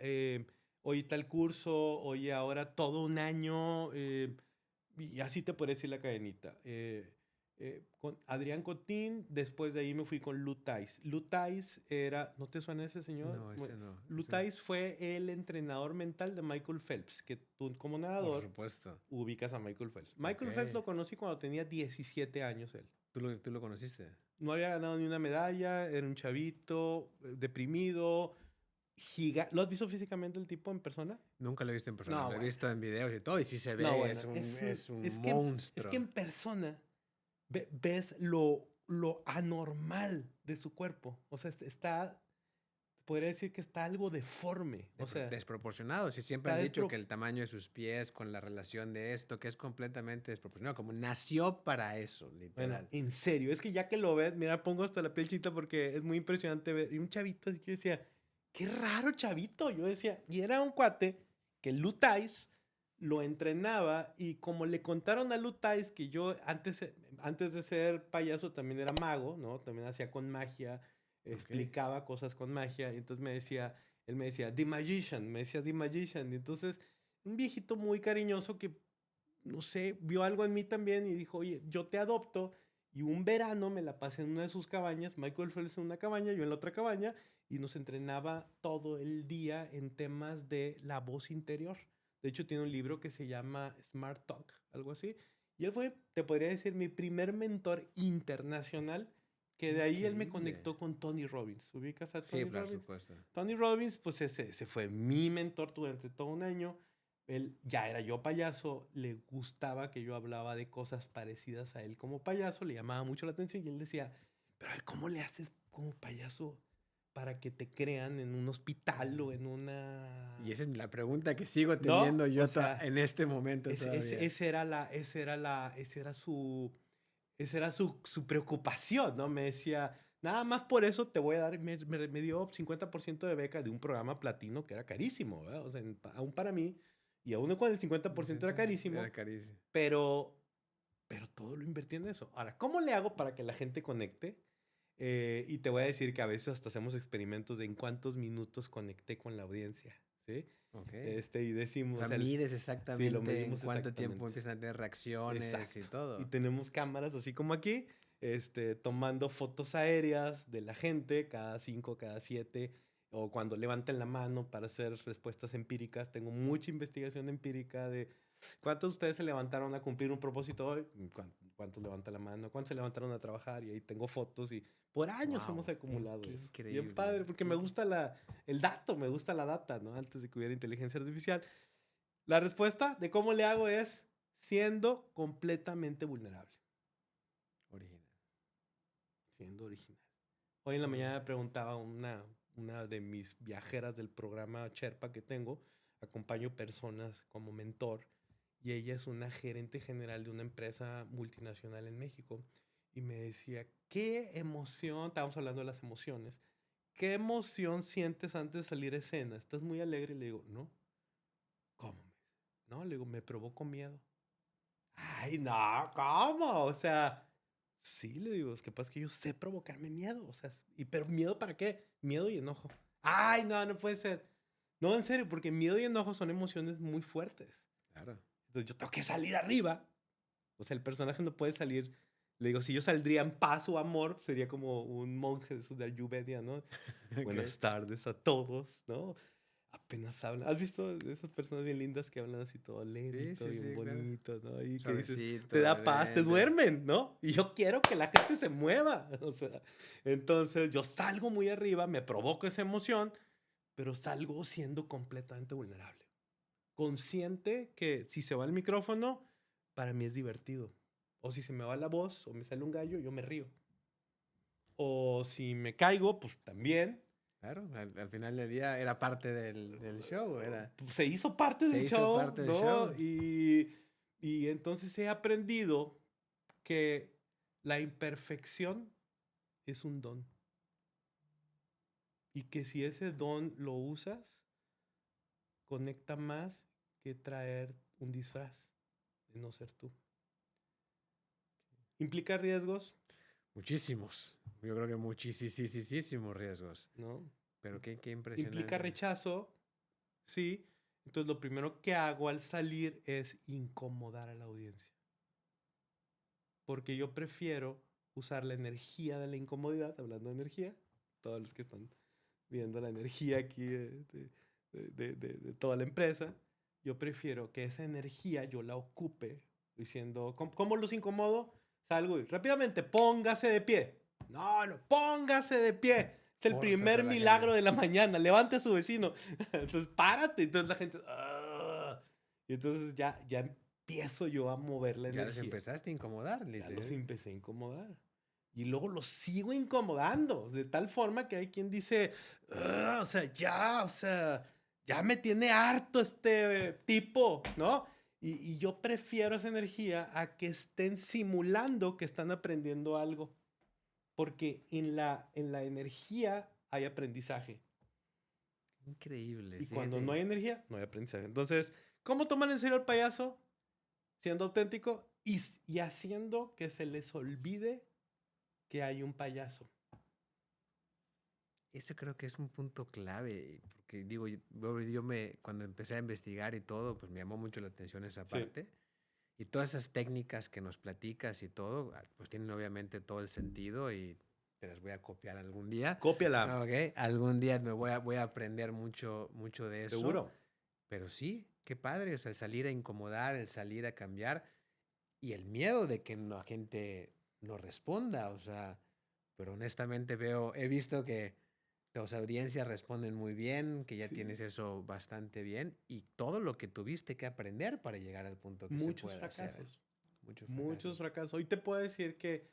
A: oye, tal curso, oye, ahora todo un año, y así te puede decir la cadenita. Con Adrián Cotín, después de ahí me fui con Lou Tais. Lou Tais era, ¿no te suena ese señor?
B: No, ese no.
A: Lou Tais fue el entrenador mental de Michael Phelps, que tú como
B: Por
A: nadador
B: supuesto.
A: ubicas a Michael Phelps. Michael
B: Ok.
A: Phelps lo conocí cuando tenía 17 años él.
B: ¿Tú lo conociste?
A: No había ganado ni una medalla, era un chavito, deprimido, ¿Lo has visto físicamente el tipo en persona?
B: Nunca lo he visto en persona,
A: No,
B: lo he
A: bueno.
B: visto en videos y todo, y sí se ve,
A: No, bueno,
B: es un
A: es
B: monstruo.
A: que en persona ves lo anormal de su cuerpo. O sea, podría decir que está algo deforme. O sea,
B: Desproporcionado. Sí, siempre
A: está
B: han dicho que el tamaño de sus pies con la relación de esto, que es completamente desproporcionado, como nació para eso,
A: bueno,
B: literal.
A: en serio, es que ya que lo ves, mira, pongo hasta la piel chita porque es muy impresionante ver. Y un chavito, así que yo decía, qué raro chavito. Yo decía, y era un cuate que Lou Tais lo entrenaba y como le contaron a Lou Tais que yo antes de ser payaso también era mago, ¿no? También hacía con magia, explicaba cosas con magia. Y entonces él me decía, The Magician, me decía The Magician. Y entonces, un viejito muy cariñoso que no sé, vio algo en mí también y dijo, oye, yo te adopto. Y un verano me la pasé en una de sus cabañas, Michael Phelps en una cabaña, yo en la otra cabaña, y nos entrenaba todo el día en temas de la voz interior. De hecho, tiene un libro que se llama Smart Talk, algo así. Y él fue, te podría decir, mi primer mentor internacional, que de ahí él me
B: Increíble.
A: conectó con Tony Robbins. ¿Ubicas a Tony
B: Sí, por
A: Robbins?
B: supuesto.
A: Tony Robbins, pues ese fue mi mentor durante todo un año. Él ya era yo payaso, le gustaba que yo hablaba de cosas parecidas a él como payaso, le llamaba mucho la atención y él decía, pero a ver, ¿cómo le haces como payaso para que te crean en un hospital o en una...
B: Y esa es la pregunta que sigo
A: ¿No?
B: teniendo yo
A: O sea,
B: en este momento todavía.
A: esa era su preocupación, ¿no? Me decía, nada más por eso te voy a dar, me dio 50% de beca de un programa platino que era carísimo, ¿verdad? O sea, aún para mí, y aún con el 50% era carísimo,
B: Era carísimo.
A: pero todo lo invertí en eso. Ahora, ¿cómo le hago para que la gente conecte? Y te voy a decir que a veces hasta hacemos experimentos de en cuántos minutos conecté con la audiencia, ¿sí?
B: Ok.
A: Y decimos...
B: O sea, mides
A: sí, lo
B: exactamente en
A: medimos
B: cuánto tiempo
A: exactamente.
B: empiezan a tener reacciones y
A: Exacto. Y
B: todo.
A: tenemos cámaras así como aquí, tomando fotos aéreas de la gente cada 5, cada 7, o cuando levanten la mano para hacer respuestas empíricas. Tengo mucha investigación empírica de cuántos de ustedes se levantaron a cumplir un propósito hoy, cuántos levantan la mano, cuántos se levantaron a trabajar, y ahí tengo fotos y por años hemos
B: Wow,
A: acumulado
B: qué
A: eso.
B: increíble.
A: Bien padre, porque me gusta el dato, me gusta la data, ¿no? Antes de que hubiera inteligencia artificial. La respuesta de cómo le hago es siendo completamente vulnerable.
B: Original.
A: Siendo original. Hoy en la mañana me preguntaba una de mis viajeras del programa Sherpa que tengo, acompaño personas como mentor, y ella es una gerente general de una empresa multinacional en México, y me decía, ¿qué emoción? Estábamos hablando de las emociones. ¿Qué emoción sientes antes de salir a escena? ¿Estás muy alegre? Y le digo, no. ¿Cómo? No, le digo, me provoco miedo. Ay, no, ¿cómo? O sea, sí, le digo, es que pasa que yo sé provocarme miedo, o sea, pero ¿miedo para qué? Miedo y enojo. Ay, no, no puede ser. No, en serio, porque miedo y enojo son emociones muy fuertes.
B: Claro.
A: Entonces yo tengo que salir arriba. O sea, el personaje no puede salir. Le digo, si yo saldría en paz o amor, sería como un monje de esos de Ayurveda, ¿no?
B: Okay.
A: Buenas tardes a todos, ¿no? apenas hablan. ¿Has visto esas personas bien lindas que hablan así todo
B: Sí,
A: lento,
B: sí,
A: bien
B: sí, claro.
A: bonito, ¿no? Y que dices,
B: Suavecito,
A: te da paz, te
B: lento.
A: duermen, ¿no? Y yo quiero que la gente se mueva. O sea, entonces yo salgo muy arriba, me provoco esa emoción, pero salgo siendo completamente vulnerable. Consciente que si se va el micrófono, para mí es divertido. O si se me va la voz o me sale un gallo, yo me río. O si me caigo, pues también.
B: Claro, al final del día era parte del show,
A: Pues, se hizo parte
B: se
A: del
B: hizo
A: show,
B: parte del
A: ¿no?
B: show.
A: Y entonces he aprendido que la imperfección es un don. Y que si ese don lo usas, conecta más que traer un disfraz de no ser tú. ¿Implica riesgos?
B: Muchísimos. Yo creo que muchísimos riesgos.
A: ¿No?
B: Pero qué
A: ¿Implica
B: impresionante.
A: rechazo? Sí. Entonces lo primero que hago al salir es incomodar a la audiencia. Porque yo prefiero usar la energía de la incomodidad, hablando de energía, todos los que están viendo la energía aquí de toda la empresa, yo prefiero que esa energía yo la ocupe diciendo, ¿cómo los incomodo? Salgo y rápidamente, póngase de pie. No, no, póngase de pie. Es el
B: Forzas a
A: primer
B: la
A: milagro
B: gente.
A: de la mañana. Levante a su vecino. Entonces, párate. Entonces la gente... "Ah". Y entonces ya empiezo yo a mover la
B: Ya los
A: energía.
B: empezaste a incomodar,
A: Ya los
B: literal.
A: empecé a incomodar. Y luego los sigo incomodando. De tal forma que hay quien dice, "Ah, o sea, ya me tiene harto este tipo, ¿no? Y yo prefiero esa energía a que estén simulando que están aprendiendo algo. Porque en la energía hay aprendizaje.
B: Increíble,
A: Y cuando no
B: fíjate.
A: hay energía, no hay aprendizaje. Entonces, ¿cómo toman en serio al payaso? Siendo auténtico y haciendo que se les olvide que hay un payaso.
B: Eso creo que es un punto clave, porque digo, cuando empecé a investigar y todo, pues me llamó mucho la atención esa
A: Sí.
B: parte. Y todas esas técnicas que nos platicas y todo, pues tienen obviamente todo el sentido y te las voy a copiar algún día.
A: Cópiala.
B: Ok, algún día voy a aprender mucho de eso.
A: Seguro.
B: Pero sí, qué padre, o sea, el salir a incomodar, el salir a cambiar y el miedo de que la gente no responda, o sea, pero honestamente he visto que tus audiencias responden muy bien, que ya
A: Sí.
B: tienes eso bastante bien y todo lo que tuviste que aprender para llegar al punto que se
A: Muchos
B: pueda hacer.
A: fracasos.
B: Muchos
A: Muchos
B: fracasos.
A: fracasos. Hoy te puedo decir que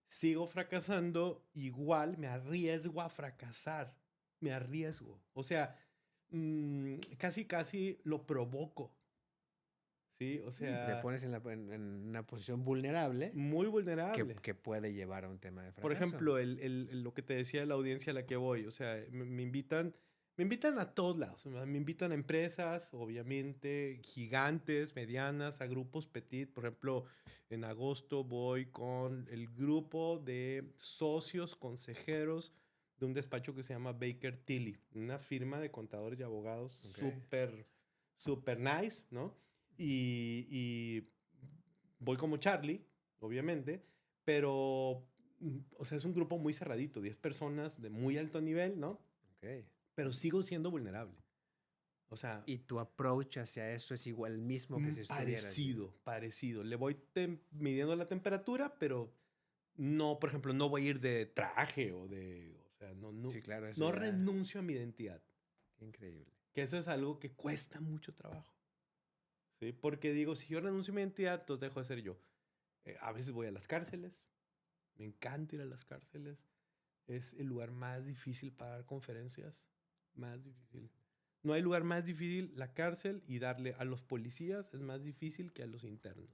A: sigo fracasando, igual me arriesgo a fracasar. Me arriesgo. O sea, casi lo provoco. ¿Sí? O
B: Y te
A: sea,
B: pones en una posición vulnerable
A: muy vulnerable.
B: que puede llevar a un tema de
A: Por
B: fracaso.
A: ejemplo, lo que te decía de la audiencia a la que voy, o sea, me invitan a todos lados, me invitan a empresas, obviamente, gigantes, medianas, a grupos petit. Por ejemplo, en agosto voy con el grupo de socios consejeros de un despacho que se llama Baker Tilly, una firma de contadores y abogados
B: Ok.
A: súper, súper nice, ¿no? Y voy como Charlie, obviamente, pero, o sea, es un grupo muy cerradito, 10 personas de muy alto nivel, ¿no?
B: Ok.
A: Pero sigo siendo vulnerable. O sea,
B: Y tu approach hacia eso es igual el mismo que si estuvieras.
A: parecido. Le voy midiendo la temperatura, pero no, por ejemplo, no voy a ir de traje o sea,
B: Sí, claro, eso
A: no
B: ya.
A: renuncio a mi identidad.
B: Qué increíble.
A: Que eso es algo que cuesta mucho trabajo. ¿Sí? Porque digo, si yo renuncio a mi identidad, entonces dejo de ser yo. A veces voy a las cárceles. Me encanta ir a las cárceles. Es el lugar más difícil para dar conferencias. Más difícil. No hay lugar más difícil, la cárcel, y darle a los policías es más difícil que a los internos.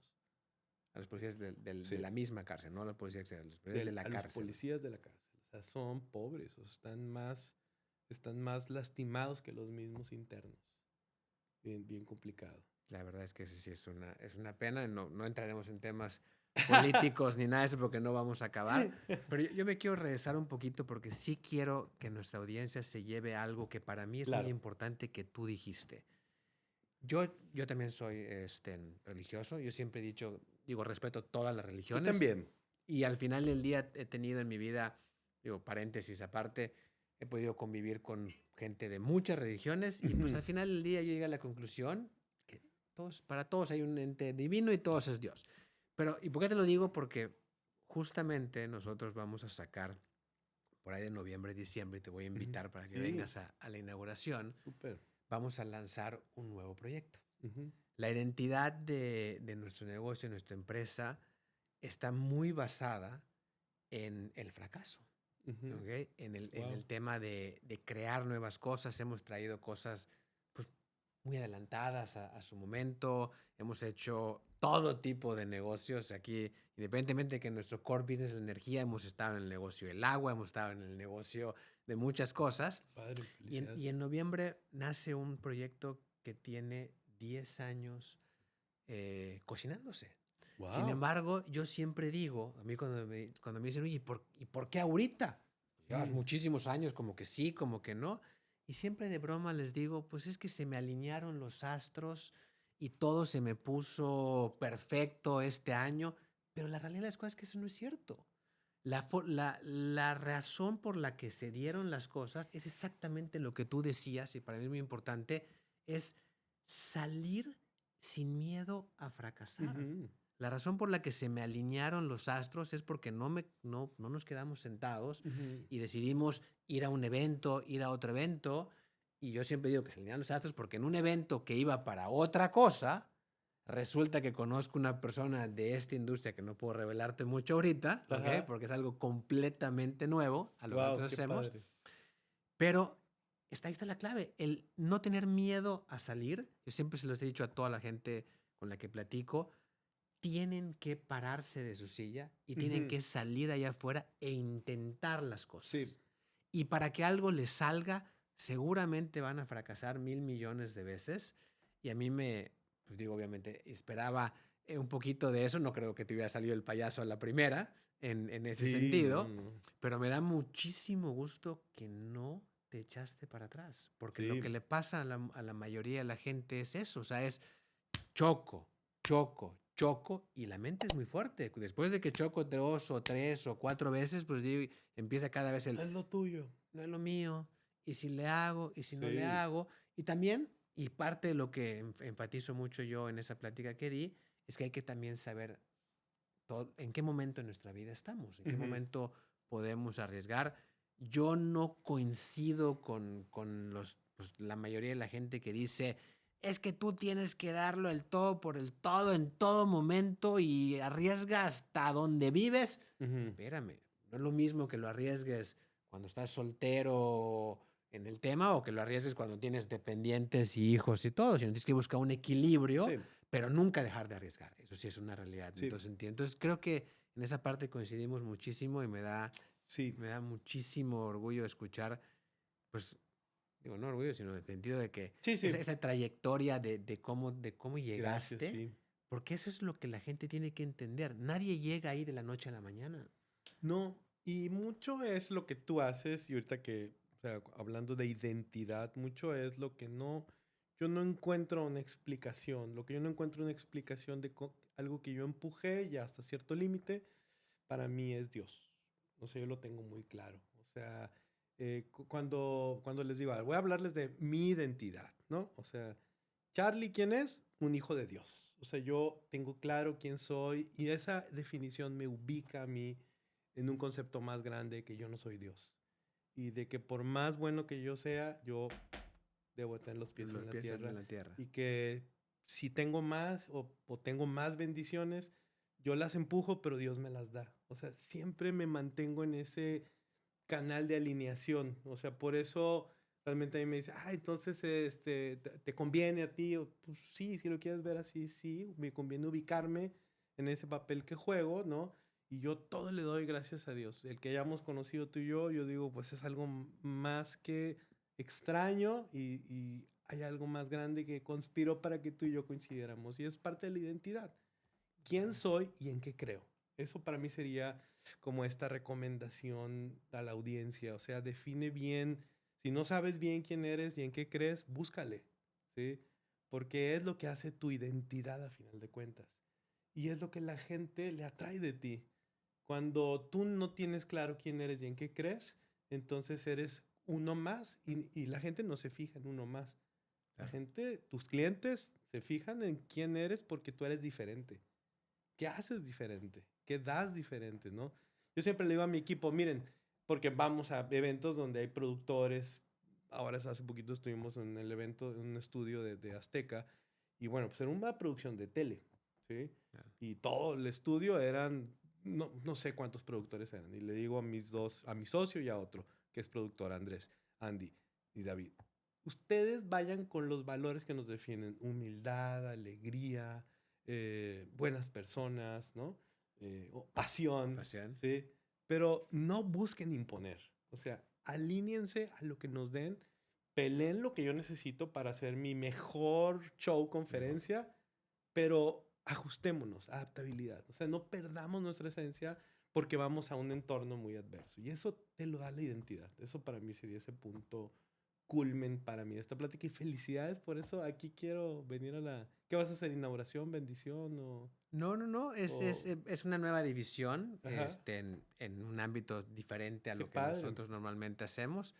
B: A los policías de
A: Sí.
B: la misma cárcel, no a los policías externos, los policías de la
A: A los
B: cárcel.
A: policías de la cárcel. O sea, son pobres, o están más lastimados que los mismos internos. Bien complicado.
B: La verdad es que sí es una pena. No entraremos en temas políticos ni nada de eso porque no vamos a acabar. Pero yo me quiero regresar un poquito porque sí quiero que nuestra audiencia se lleve algo que para mí es muy
A: Claro.
B: importante que tú dijiste. Yo también soy religioso. Yo siempre he dicho, respeto todas las
A: Yo
B: religiones.
A: también.
B: Y al final del día he tenido en mi vida, paréntesis aparte, he podido convivir con gente de muchas religiones y pues al final del día yo llegué a la conclusión que para todos hay un ente divino y todos es Dios. Pero, ¿y por qué te lo digo? Porque justamente nosotros vamos a sacar por ahí de noviembre, diciembre, y te voy a
A: Ujú.
B: invitar para que
A: Sí,
B: vengas a la inauguración,
A: súper.
B: vamos a lanzar un nuevo proyecto.
A: Ujú,
B: La identidad de nuestro negocio, nuestra empresa, está muy basada en el fracaso.
A: ujú.
B: ¿Ok? En
A: Wow.
B: el tema de crear nuevas cosas, hemos traído cosas pues, muy adelantadas a su momento, hemos hecho todo tipo de negocios aquí, independientemente de que nuestro core business es la energía, hemos estado en el negocio del agua, hemos estado en el negocio de muchas cosas.
A: Padre,
B: Y
A: felicidades.
B: en noviembre nace un proyecto que tiene 10 años cocinándose. Sin
A: Wow.
B: embargo, yo siempre digo, a mí cuando me dicen, oye, ¿y por qué ahorita? Llevas muchísimos años, como que sí, como que no. Y siempre de broma les digo, pues es que se me alinearon los astros y todo se me puso perfecto este año, pero la realidad de las cosas es que eso no es cierto. La razón por la que se dieron las cosas es exactamente lo que tú decías, y para mí es muy importante, es salir sin miedo a fracasar.
A: Ujú,
B: La razón por la que se me alinearon los astros es porque no nos quedamos sentados
A: ujú.
B: y decidimos ir a un evento, ir a otro evento. Y yo siempre digo que se alinearon los astros porque en un evento que iba para otra cosa, resulta que conozco una persona de esta industria que no puedo revelarte mucho ahorita, ¿ok?
A: Ajá.
B: Porque es algo completamente nuevo a lo que
A: Wow,
B: nosotros
A: qué
B: hacemos.
A: padre.
B: Pero ahí está la clave, el no tener miedo a salir. Yo siempre se los he dicho a toda la gente con la que platico, tienen que pararse de su silla y tienen
A: Ujú.
B: que salir allá afuera e intentar las
A: Sí.
B: cosas. Y para que algo les salga, seguramente van a fracasar 1,000,000,000 de veces. Y a mí pues digo, obviamente, esperaba un poquito de eso. No creo que te hubiera salido el payaso a la primera en ese
A: Sí, no,
B: sentido,
A: no.
B: pero me da muchísimo gusto que no te echaste para atrás, porque lo que
A: Sí.
B: le pasa a la mayoría de la gente es eso, o sea, es choco, choco, choco, y la mente es muy fuerte. Después de que choco 2 o 3 o 4 veces, pues empieza cada vez
A: No es lo tuyo.
B: no es lo mío, y si le hago, y si no le
A: Sí.
B: hago. Y también, y parte de lo que enfatizo mucho yo en esa plática que di, es que hay que también saber en qué momento en nuestra vida estamos, en qué
A: Ujú.
B: momento podemos arriesgar. Yo no coincido con pues, la mayoría de la gente que dice, es que tú tienes que darlo el todo por el todo en todo momento y arriesga hasta donde vives.
A: Ujú.
B: Espérame, no es lo mismo que lo arriesgues cuando estás soltero en el tema o que lo arriesgues cuando tienes dependientes y hijos y todo, sino tienes que buscar un equilibrio,
A: Sí,
B: pero nunca dejar de arriesgar. Eso sí es una realidad.
A: sí,
B: Entonces creo que en esa parte coincidimos muchísimo y
A: sí.
B: me da muchísimo orgullo escuchar, pues, digo, no orgullo, sino en el sentido de que
A: Sí, sí.
B: esa trayectoria de cómo
A: Gracias,
B: llegaste,
A: sí.
B: porque eso es lo que la gente tiene que entender. Nadie llega ahí de la noche a la mañana.
A: No, y mucho es lo que tú haces, y ahorita que, o sea, hablando de identidad, mucho es lo que no, yo no encuentro una explicación. Lo que yo no encuentro una explicación de algo que yo empujé y hasta cierto límite, para mí es Dios. O sea, yo lo tengo muy claro. O sea, cuando les digo, "A ver, voy a hablarles de mi identidad, ¿no? O sea, Charlie, ¿quién es? Un hijo de Dios. O sea, yo tengo claro quién soy y esa definición me ubica a mí en un concepto más grande que yo no soy Dios. Y de que por más bueno que yo sea, yo debo tener los pies en
B: Los
A: la
B: pies en
A: tierra
B: la tierra.
A: y que si tengo más o tengo más bendiciones, yo las empujo, pero Dios me las da. O sea, siempre me mantengo en ese canal de alineación. O sea, por eso realmente a mí me dice, ah, entonces te conviene a ti. Pues sí, si lo quieres ver así, sí, me conviene ubicarme en ese papel que juego, ¿no? Y yo todo le doy gracias a Dios. El que hayamos conocido tú y yo digo, pues es algo más que extraño y hay algo más grande que conspiró para que tú y yo coincidiéramos. Y es parte de la identidad. ¿Quién soy y en qué creo? Eso para mí sería como esta recomendación a la audiencia. O sea, define bien, si no sabes bien quién eres y en qué crees, búscale, ¿sí? Porque es lo que hace tu identidad a final de cuentas. Y es lo que la gente le atrae de ti. Cuando tú no tienes claro quién eres y en qué crees, entonces eres uno más y la gente no se fija en uno más. La
B: Claro.
A: gente, tus clientes se fijan en quién eres porque tú eres diferente. ¿Qué haces diferente? ¿Qué das diferente, no? Yo siempre le digo a mi equipo, miren, porque vamos a eventos donde hay productores. Ahora hace poquito estuvimos en el evento, en un estudio de Azteca. Y bueno, pues era una producción de tele, ¿sí?
B: Claro.
A: Y todo el estudio eran, no sé cuántos productores eran. Y le digo a mi socio y a otro, que es productor, Andrés, Andy y David. Ustedes vayan con los valores que nos definen: humildad, alegría, buenas personas, ¿no? Pasión,
B: Pasión.
A: ¿sí? Pero no busquen imponer. O sea, alíñense a lo que nos den, peleen lo que yo necesito para hacer mi mejor show, conferencia, pero ajustémonos, adaptabilidad. O sea, no perdamos nuestra esencia porque vamos a un entorno muy adverso. Y eso te lo da la identidad. Eso para mí sería ese punto culmen para mí de esta plática. Y felicidades por eso. Aquí quiero venir a la... ¿Qué vas a hacer? ¿Inauguración? ¿Bendición?
B: No,
A: O...
B: es una nueva división
A: Ajá.
B: en un ámbito diferente a
A: Qué
B: lo que
A: padre.
B: nosotros normalmente hacemos.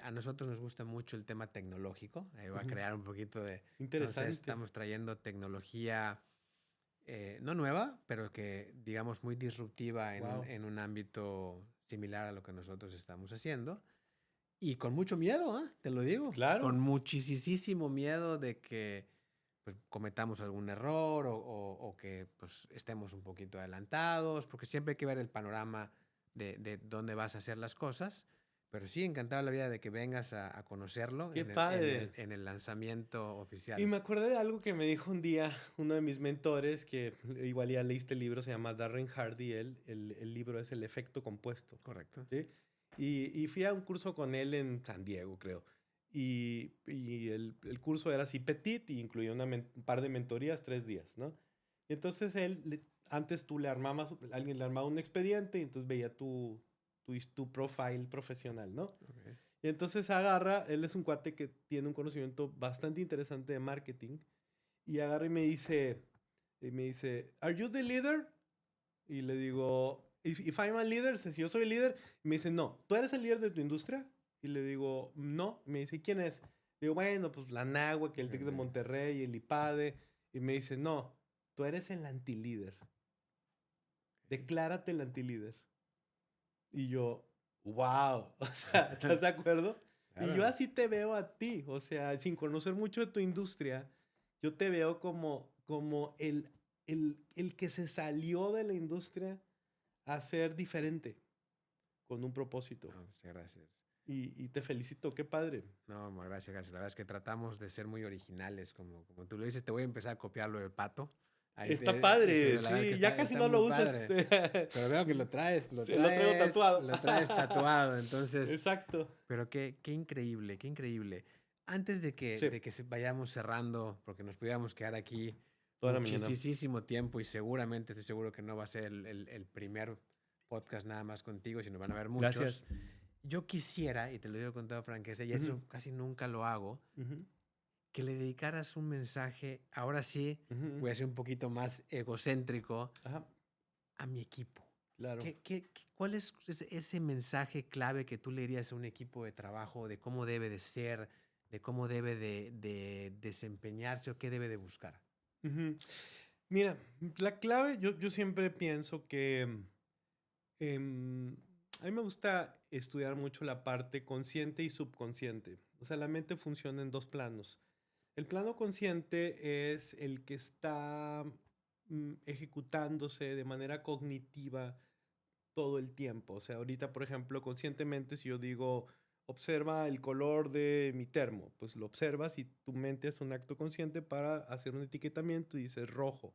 B: A nosotros nos gusta mucho el tema tecnológico. Ahí va a
A: Ujú.
B: crear un poquito de... Entonces
A: Interesante.
B: estamos trayendo tecnología no nueva, pero que digamos muy disruptiva
A: Wow.
B: en un ámbito similar a lo que nosotros estamos haciendo. Y con mucho miedo, ¿ah? Te lo digo.
A: Claro.
B: Con muchísimo miedo de que pues, cometamos algún error o que pues, estemos un poquito adelantados, porque siempre hay que ver el panorama de dónde vas a hacer las cosas. Pero sí, encantado la vida de que vengas a conocerlo
A: Qué padre.
B: en el lanzamiento
A: Y
B: oficial.
A: me acordé de algo que me dijo un día uno de mis mentores, que igual ya leíste el libro, se llama Darren Hardy. El libro es El efecto compuesto.
B: Correcto.
A: ¿Sí? Y fui a un curso con él en San Diego, creo. Y el curso era así petit y incluía un par de mentorías, 3 días, ¿no? Y entonces antes tú le armabas, alguien le armaba un expediente y entonces veía tu profile profesional, ¿no?
B: Okay.
A: Y entonces él es un cuate que tiene un conocimiento bastante interesante de marketing y agarra y me dice, ¿Are you the leader? Y le digo, if I'm a leader, si yo soy el líder, y me dice, no, ¿tú eres el líder de tu industria? Y le digo, no. Me dice, ¿quién es? Digo, bueno, pues la Nahua, que el TEC de
B: Okay.
A: Monterrey, el IPADE. Y me dice, no, tú eres el antilíder. Declárate el antilíder. Y yo, wow, o sea, ¿estás de acuerdo? Y yo
B: Claro.
A: así te veo a ti, o sea, sin conocer mucho de tu industria, yo te veo como el que se salió de la industria a ser diferente, con un propósito.
B: No, muchas gracias.
A: Y te felicito, qué padre.
B: No, gracias. La verdad es que tratamos de ser muy originales, como tú lo dices. Te voy a empezar a copiar lo del pato.
A: Está padre,
B: Pero la verdad es que
A: sí, ya casi
B: está
A: no lo
B: muy
A: uso.
B: padre. Pero veo que
A: Sí, lo traigo tatuado.
B: lo traes tatuado. Entonces,
A: Exacto.
B: pero qué increíble, qué increíble. Antes
A: Sí,
B: de que vayamos cerrando, porque nos pudiéramos quedar aquí
A: toda la mañana.
B: muchísimo tiempo y seguramente estoy seguro que no va a ser el primer podcast nada más contigo, sino van a haber muchos.
A: Gracias.
B: Yo quisiera, y te lo digo con toda franqueza, y
A: Ujú,
B: eso casi nunca lo hago,
A: ujú,
B: que le dedicaras un mensaje, ahora sí,
A: ujú.
B: voy a ser un poquito más egocéntrico,
A: Ajá,
B: a mi equipo.
A: claro.
B: ¿Cuál es ese mensaje clave que tú le dirías a un equipo de trabajo de cómo debe de ser, de cómo debe de desempeñarse o qué debe de buscar?
A: Ujú. Mira, la clave, yo siempre pienso que em, a mí me gusta estudiar mucho la parte consciente y subconsciente. O sea, la mente funciona en dos planos. El plano consciente es el que está ejecutándose de manera cognitiva todo el tiempo. O sea, ahorita, por ejemplo, conscientemente, si yo digo, observa el color de mi termo, pues lo observas y tu mente hace un acto consciente para hacer un etiquetamiento y dices rojo,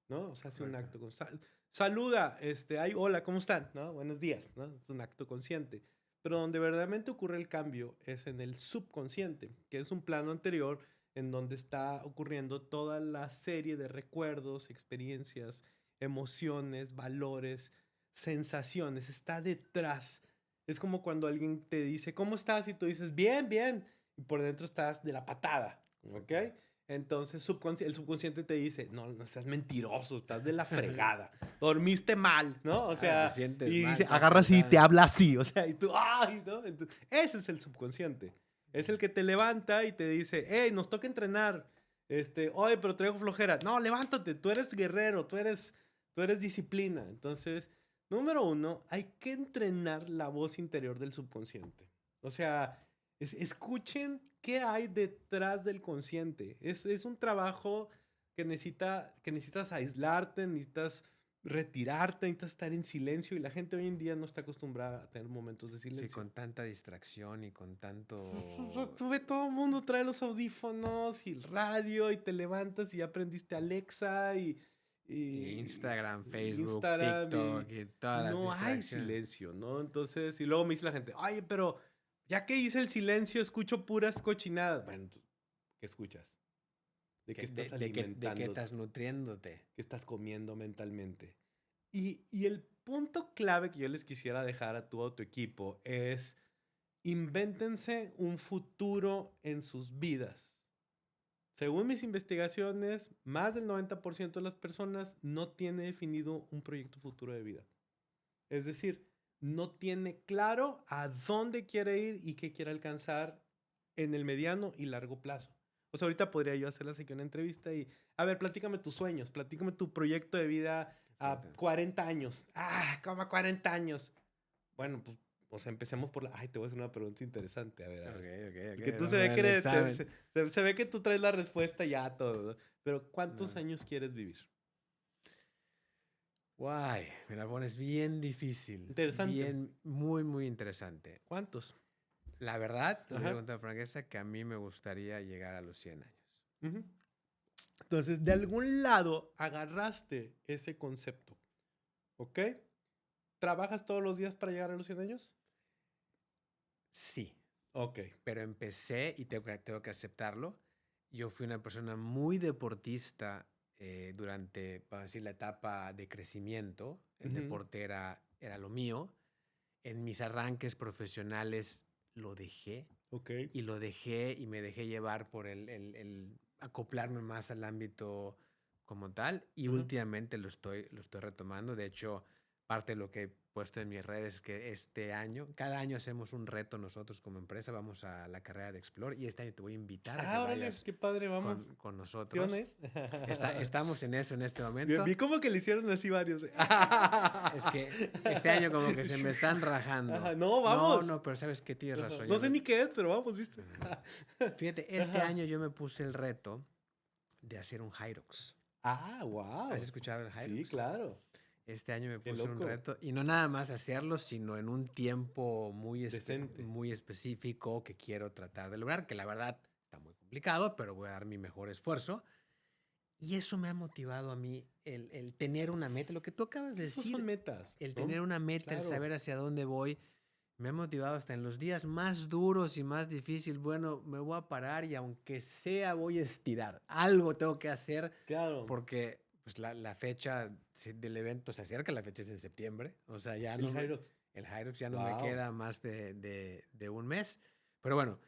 A: ¿no? O sea, hace un
B: Correcto.
A: acto saluda, ay, hola, ¿cómo están? ¿No? Buenos días, ¿no? Es un acto consciente. Pero donde verdaderamente ocurre el cambio es en el subconsciente, que es un plano anterior en donde está ocurriendo toda la serie de recuerdos, experiencias, emociones, valores, sensaciones, está detrás. Es como cuando alguien te dice, ¿cómo estás? Y tú dices, bien, bien. Y por dentro estás de la patada, ¿ok?
B: Correcto.
A: Entonces el subconsciente te dice, no, no seas mentiroso, estás de la fregada, dormiste mal, ¿no? O
B: Te
A: sea,
B: sientes
A: y
B: mal,
A: dice,
B: estás
A: agarras y te
B: cansado.
A: habla así, o sea, y tú, ¡ay! ¿no? Entonces, ese es el subconsciente. Es el que te levanta y te dice, hey, nos toca entrenar. Oye, pero traigo flojera. No, levántate, tú eres guerrero, tú eres disciplina. Entonces, número uno, hay que entrenar la voz interior del subconsciente. O sea, escuchen qué hay detrás del consciente. Es un trabajo que necesitas aislarte, necesitas retirarte, necesitas estar en silencio y la gente hoy en día no está acostumbrada a tener momentos de
B: Sí,
A: silencio.
B: con tanta distracción y con tanto...
A: Tú ve, todo el mundo trae los audífonos y el radio y te levantas y ya aprendiste Alexa
B: Y Instagram,
A: y
B: Facebook,
A: Instagram
B: TikTok y
A: y
B: todas las
A: no hay
B: distracciones.
A: silencio, ¿no? Entonces, y luego me dice la gente, oye, pero ya que hice el silencio, escucho puras cochinadas. Bueno, ¿qué escuchas? ¿De qué estás
B: ¿De qué
A: alimentando?
B: estás nutriéndote?
A: ¿Qué estás comiendo mentalmente? Y el punto clave que yo les quisiera dejar a todo tu equipo es invéntense un futuro en sus vidas. Según mis investigaciones, más del 90% de las personas no tiene definido un proyecto futuro de vida. Es decir, no tiene claro a dónde quiere ir y qué quiere alcanzar en el mediano y largo plazo. O sea, ahorita podría yo hacerles aquí una entrevista y, a ver, platícame tus sueños, platícame tu proyecto de vida a
B: Fíjate.
A: 40 años. Ah, ¿cómo a 40 años? Bueno, pues, o sea, empecemos por la... Ay, te voy a hacer una pregunta interesante, a ver, a
B: Ok,
A: ver.
B: ok,
A: Porque
B: ok.
A: tú se
B: Vamos a
A: ve
B: ver
A: que
B: el examen.
A: se ve que tú traes la respuesta ya a todo, ¿no? Pero ¿cuántos
B: No.
A: años quieres vivir?
B: Guay, me la pones bien difícil.
A: Interesante.
B: Bien, muy, muy interesante.
A: ¿Cuántos?
B: La verdad, te lo voy a
A: Ajá.
B: contar franqueza, que a mí me gustaría llegar a los 100 años.
A: Ujú. Entonces, de algún lado agarraste ese concepto, ¿ok? ¿Trabajas todos los días para llegar a los 100 años?
B: Sí,
A: Ok.
B: pero empecé, y tengo que aceptarlo, yo fui una persona muy deportista durante, vamos a decir, la etapa de crecimiento. El
A: Ujú.
B: deporte era lo mío. En mis arranques profesionales lo dejé.
A: Ok.
B: Y lo dejé y me dejé llevar por el acoplarme más al ámbito como tal. Y
A: Ajá.
B: últimamente lo estoy retomando. De hecho, parte de lo que he puesto en mis redes es que este año, cada año hacemos un reto nosotros como empresa. Vamos a la carrera de Explore y este año te voy a invitar a que
A: Ah, órale,
B: vayas
A: qué padre, vamos.
B: con
A: ¿Sí van a
B: nosotros.
A: ir?
B: Estamos en eso en este
A: Vi
B: momento.
A: como que le hicieron así varios.
B: Es que este año como que se me están rajando.
A: Ajá, no,
B: No,
A: vamos.
B: no, pero sabes que tienes
A: Ajá.
B: razón.
A: No sé ni qué es, pero vamos, ¿viste?
B: Fíjate, este
A: Ajá.
B: año yo me puse el reto de hacer un Hyrox.
A: Ah,
B: ¿Has
A: wow.
B: escuchado el
A: Sí,
B: Hyrox?
A: claro.
B: Este año me
A: Qué
B: puse un
A: loco.
B: reto y no nada más hacerlo, sino en un tiempo
A: Decente.
B: muy específico que quiero tratar de lograr, que la verdad está muy complicado, pero voy a dar mi mejor esfuerzo. Y eso me ha motivado a mí, el tener una meta, lo que tú acabas de
A: Esos son
B: decir,
A: metas,
B: el
A: ¿no?
B: tener una meta, el
A: Claro.
B: saber hacia dónde voy, me ha motivado hasta en los días más duros y más difíciles. Bueno, me voy a parar y aunque sea voy a estirar. Algo tengo que hacer
A: Claro.
B: porque pues, la fecha del evento se acerca, la fecha es en septiembre. O sea, ya
A: El
B: no me,
A: Hyrox.
B: el Hyrox ya no me
A: Wow.
B: queda más de un mes. Pero bueno,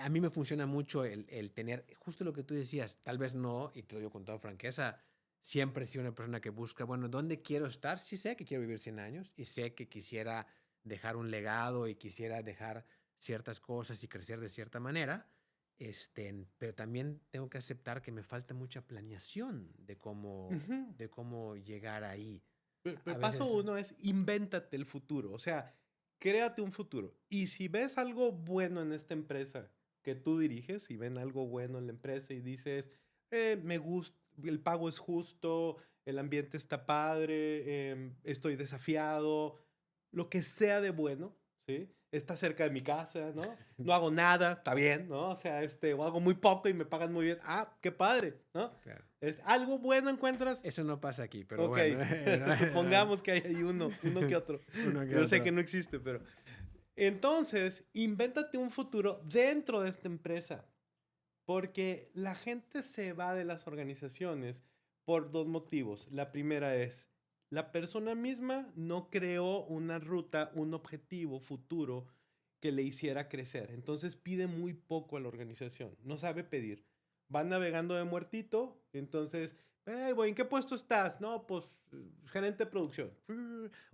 B: a mí me funciona mucho el tener, justo lo que tú decías, tal vez no, y te lo digo con toda franqueza, siempre he sido una persona que busca, bueno, ¿dónde quiero estar? Sí sé que quiero vivir 100 años y sé que quisiera dejar un legado y quisiera dejar ciertas cosas y crecer de cierta manera, pero también tengo que aceptar que me falta mucha planeación
A: Ujú.
B: de cómo llegar ahí. A
A: Pero paso
B: veces,
A: uno es invéntate el futuro. O sea, créate un futuro. Y si ves algo bueno en esta empresa que tú diriges, si ven algo bueno en la empresa y dices, me gusta, el pago es justo, el ambiente está padre, estoy desafiado, lo que sea de bueno, ¿sí? Está cerca de mi casa, ¿no? No hago nada, está bien, ¿no? O sea, o hago muy poco y me pagan muy bien. Ah, qué padre, ¿no?
B: claro,
A: Algo bueno encuentras.
B: eso no pasa aquí, pero
A: Ok,
B: bueno,
A: supongamos que hay ahí uno que otro.
B: uno que
A: Yo sé que
B: otro.
A: no existe, pero... Entonces, invéntate un futuro dentro de esta empresa, porque la gente se va de las organizaciones por dos motivos. La primera es, la persona misma no creó una ruta, un objetivo futuro que le hiciera crecer. Entonces pide muy poco a la organización, no sabe pedir. van navegando de muertito, entonces, hey, güey, ¿en qué puesto estás? No, pues, gerente de producción.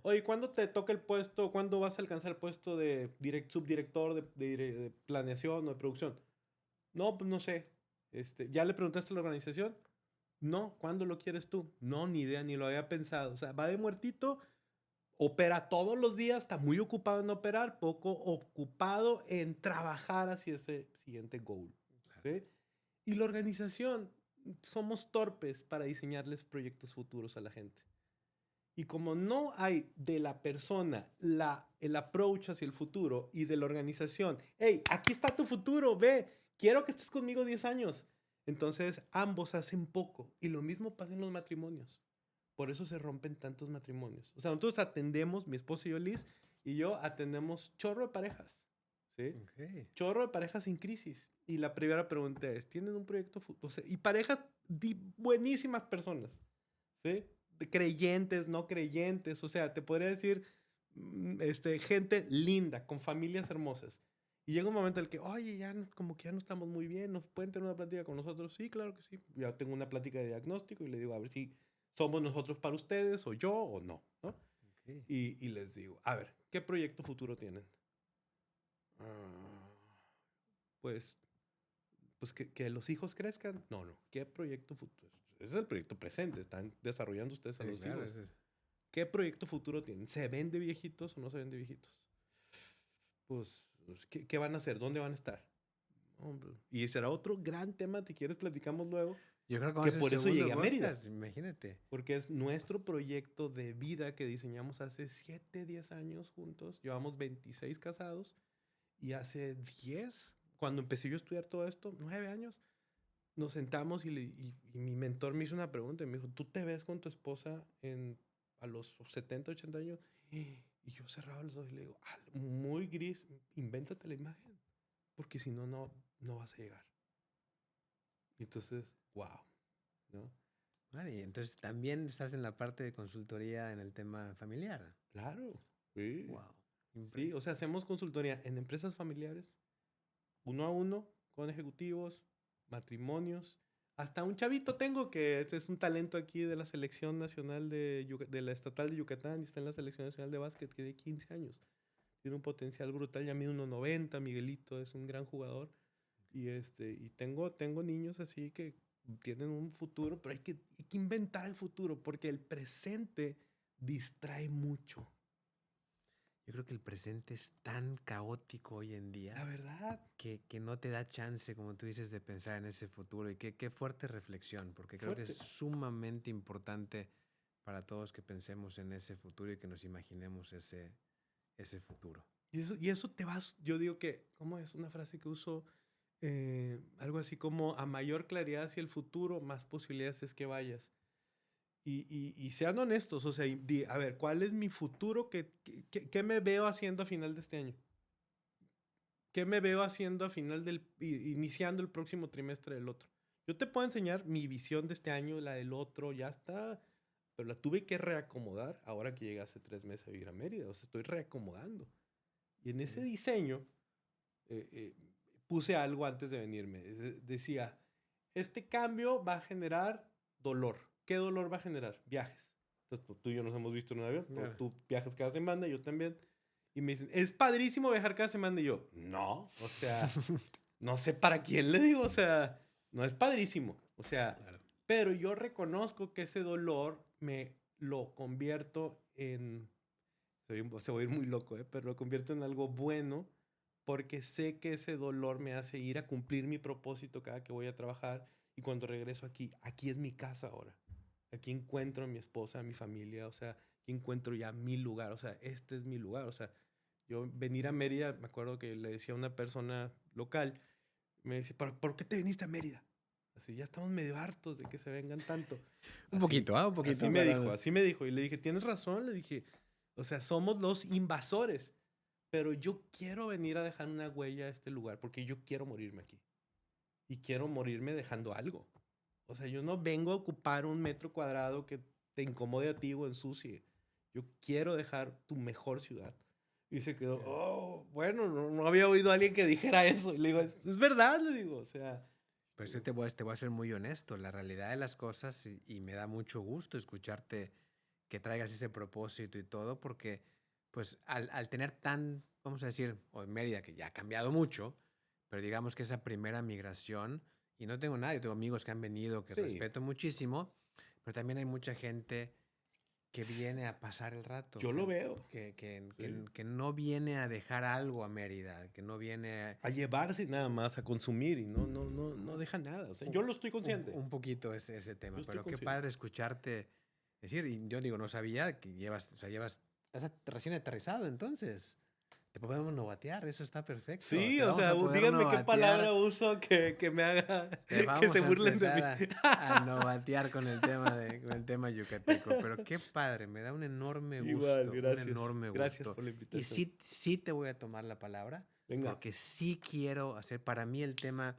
A: Oye, ¿cuándo te toca el puesto? ¿Cuándo vas a alcanzar el puesto de subdirector de planeación o de producción? No, pues no sé. ¿Ya le preguntaste a la organización? No, ¿cuándo lo quieres tú? No, ni idea, ni lo había pensado. O sea, va de muertito, opera todos los días, está muy ocupado en operar, poco ocupado en trabajar hacia ese siguiente goal. ¿Sí? Y la organización, somos torpes para diseñarles proyectos futuros a la gente. Y como no hay de la persona el approach hacia el futuro y de la organización, hey, aquí está tu futuro, ve, quiero que estés conmigo 10 años. Entonces ambos hacen poco. Y lo mismo pasa en los matrimonios. Por eso se rompen tantos matrimonios. O sea, nosotros atendemos, mi esposo y yo, Liz, y yo atendemos chorro de parejas. ¿Sí?
B: Ok.
A: Chorro de parejas en crisis. Y la primera pregunta es, ¿tienen un proyecto futuro? O sea, y parejas buenísimas personas. ¿Sí? Creyentes, no creyentes, o sea, te podría decir, gente linda, con familias hermosas. Y llega un momento en el que, oye, ya como que ya no estamos muy bien, ¿nos pueden tener una plática con nosotros? Sí, claro que sí. Ya tengo una plática de diagnóstico y le digo, a ver si somos nosotros para ustedes, o yo, o no, ¿no?
B: Ok.
A: Y les digo, a ver, ¿qué proyecto futuro tienen? Ah, pues, pues que los hijos crezcan. No, no, ¿qué proyecto futuro? Ese es el proyecto presente, están desarrollando ustedes a
B: Sí,
A: los
B: claro.
A: hijos. ¿Qué proyecto futuro tienen? ¿Se ven de viejitos o no se ven de viejitos? Pues, ¿qué van a hacer? ¿Dónde van a estar? Hombre, y será otro gran tema, si quieres platicamos luego,
B: Yo creo que vamos
A: que
B: a hacer el
A: por eso
B: segundo
A: llegué a Mérida,
B: podcast, imagínate.
A: porque es nuestro proyecto de vida que diseñamos hace 7, 10 años juntos, llevamos 26 casados, y hace 10, cuando empecé yo a estudiar todo esto, 9 años, nos sentamos y mi mentor me hizo una pregunta y me dijo, ¿tú te ves con tu esposa a los 70, 80 años? Y yo cerraba los ojos y le digo, muy gris, invéntate la imagen, porque si no, no vas a llegar. Y entonces, wow, ¿no?
B: Vale, y entonces también estás en la parte de consultoría en el tema familiar.
A: Claro, sí.
B: Wow.
A: Sí, o sea, hacemos consultoría en empresas familiares, uno a uno, con ejecutivos, matrimonios. Hasta un chavito tengo que es un talento aquí de la selección nacional de la estatal de Yucatán y está en la selección nacional de básquet que tiene 15 años. Tiene un potencial brutal, ya mide 1.90, Miguelito es un gran jugador. Y tengo niños así que tienen un futuro, pero hay que inventar el futuro porque el presente distrae mucho.
B: Yo creo que el presente es tan caótico hoy en
A: La
B: día
A: verdad.
B: que no te da chance, como tú dices, de pensar en ese futuro. Y qué fuerte reflexión, porque creo que es
A: Fuerte.
B: sumamente importante para todos que pensemos en ese futuro y que nos imaginemos ese futuro.
A: Y eso te vas, yo digo que, ¿cómo es una frase que uso? Algo así como a mayor claridad hacia el futuro, más posibilidades es que vayas. Y sean honestos, o sea, a ver, ¿cuál es mi futuro? ¿Qué me veo haciendo a final de este año? ¿Qué me veo haciendo a final iniciando el próximo trimestre del otro? Yo te puedo enseñar mi visión de este año, la del otro, ya está, pero la tuve que reacomodar ahora que llegué hace 3 meses a vivir a Mérida, o sea, estoy reacomodando. Y en ese diseño puse algo antes de venirme. Decía, este cambio va a generar dolor. ¿Qué dolor va a generar? Viajes. Entonces, pues, tú y yo nos hemos visto en un avión.
B: Claro.
A: Tú viajas cada semana, yo también. Y me dicen, es padrísimo viajar cada semana. Y yo, no, o sea, no sé para quién le digo, o sea, no es padrísimo. O sea,
B: Claro.
A: pero yo reconozco que ese dolor me lo convierto en, se va a ir muy loco, pero lo convierto en algo bueno porque sé que ese dolor me hace ir a cumplir mi propósito cada que voy a trabajar y cuando regreso aquí es mi casa ahora. Aquí encuentro a mi esposa, a mi familia, o sea, aquí encuentro ya mi lugar, o sea, este es mi lugar, o sea, yo venir a Mérida, me acuerdo que le decía a una persona local, me dice, ¿por qué te viniste a Mérida? Así, ya estamos medio hartos de que se vengan tanto.
B: Un
A: Así,
B: poquito, un poquito.
A: así me dijo, y le dije, tienes razón, le dije, o sea, somos los invasores. Pero yo quiero venir a dejar una huella a este lugar porque yo quiero morirme aquí. Y quiero morirme dejando algo. O sea, yo no vengo a ocupar un metro cuadrado que te incomode a ti o ensucie. Yo quiero dejar tu mejor ciudad. Y se quedó, bueno, no había oído a alguien que dijera eso. Y le digo, es verdad, le digo, o sea.
B: Pues te voy a ser muy honesto. La realidad de las cosas, y me da mucho gusto escucharte que traigas ese propósito y todo, porque pues al tener vamos a decir, o en Mérida, que ya ha cambiado mucho, pero digamos que esa primera migración, y no tengo nada, yo tengo amigos que han venido, que
A: Sí.
B: respeto muchísimo, pero también hay mucha gente que viene a pasar el rato.
A: Yo lo veo.
B: Que no viene a dejar algo a Mérida, que no viene
A: A llevarse nada más, a consumir y no deja nada. O sea, yo lo estoy consciente.
B: un poquito ese tema,
A: Yo estoy
B: pero qué
A: consciente.
B: padre escucharte decir, y yo digo, no sabía que estás recién aterrizado, entonces te podemos novatear, eso está perfecto.
A: Sí,
B: Te
A: o
B: vamos
A: sea,
B: a poder
A: díganme qué
B: novatear.
A: palabra uso que me haga
B: Te
A: que
B: vamos
A: se
B: a
A: burlen de mí.
B: empezar a novatear con el tema yucateco, pero qué padre, me da un enorme gusto.
A: Igual, gracias.
B: Un enorme gusto.
A: Gracias por la
B: Y
A: invitación.
B: sí te voy a tomar la palabra,
A: Venga.
B: porque sí quiero hacer, para mí el tema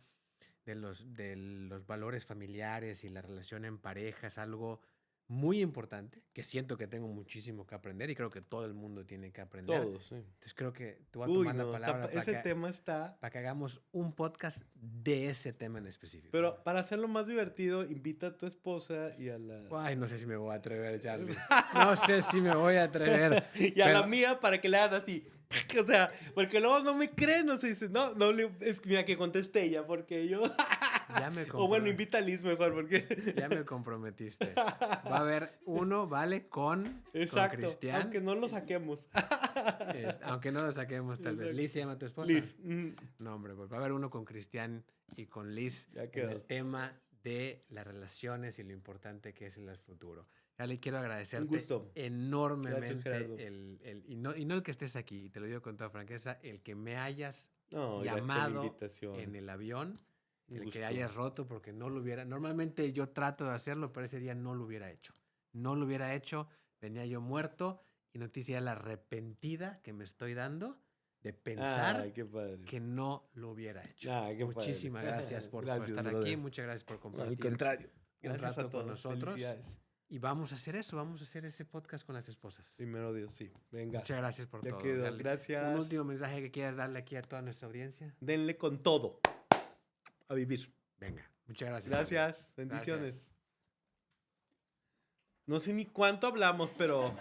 B: de los valores familiares y la relación en pareja es algo muy importante, que siento que tengo muchísimo que aprender y creo que todo el mundo tiene que aprender.
A: Todos, sí.
B: Entonces creo que te voy a tomar la palabra
A: ese tema está...
B: para que hagamos un podcast de ese tema en específico.
A: Pero para hacerlo más divertido, invita a tu esposa y a la...
B: Ay, no sé si me voy a atrever, Charlie. No sé si me voy a atrever.
A: Y a la mía para que le hagan así. O sea, porque luego no me creen, no se dice, mira que conteste ella, porque yo...
B: Ya me
A: O bueno, invita a Liz mejor, porque...
B: Ya me comprometiste. Va a haber uno, ¿vale? Con Cristian.
A: Aunque no lo saquemos.
B: Aunque no lo saquemos, tal vez. ¿Liz se llama tu esposa?
A: Liz.
B: No, hombre, pues va a haber uno con Cristian y con Liz en el tema de las relaciones y lo importante que es en el futuro. Ya le quiero agradecerte enormemente y no el que estés aquí, te lo digo con toda franqueza, el que me hayas llamado en el avión, el que hayas roto porque no lo hubiera. Normalmente yo trato de hacerlo, pero ese día no lo hubiera hecho. No lo hubiera hecho, venía yo muerto y noticia la arrepentida que me estoy dando de pensar que no lo hubiera hecho. Muchísimas gracias por estar aquí, muchas gracias por compartir.
A: Al contrario,
B: gracias a todos con nosotros.
A: Felicidades.
B: Y vamos a hacer eso, vamos a hacer ese podcast con las esposas.
A: Primero Dios, sí. Venga.
B: Muchas gracias por todo.
A: Quedó. Gracias.
B: Un último mensaje que quieras darle aquí a toda nuestra audiencia.
A: Denle con todo. A vivir.
B: Venga, muchas gracias.
A: Gracias, bendiciones. Gracias. No sé ni cuánto hablamos, pero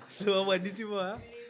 A: estuvo buenísimo, ¿eh?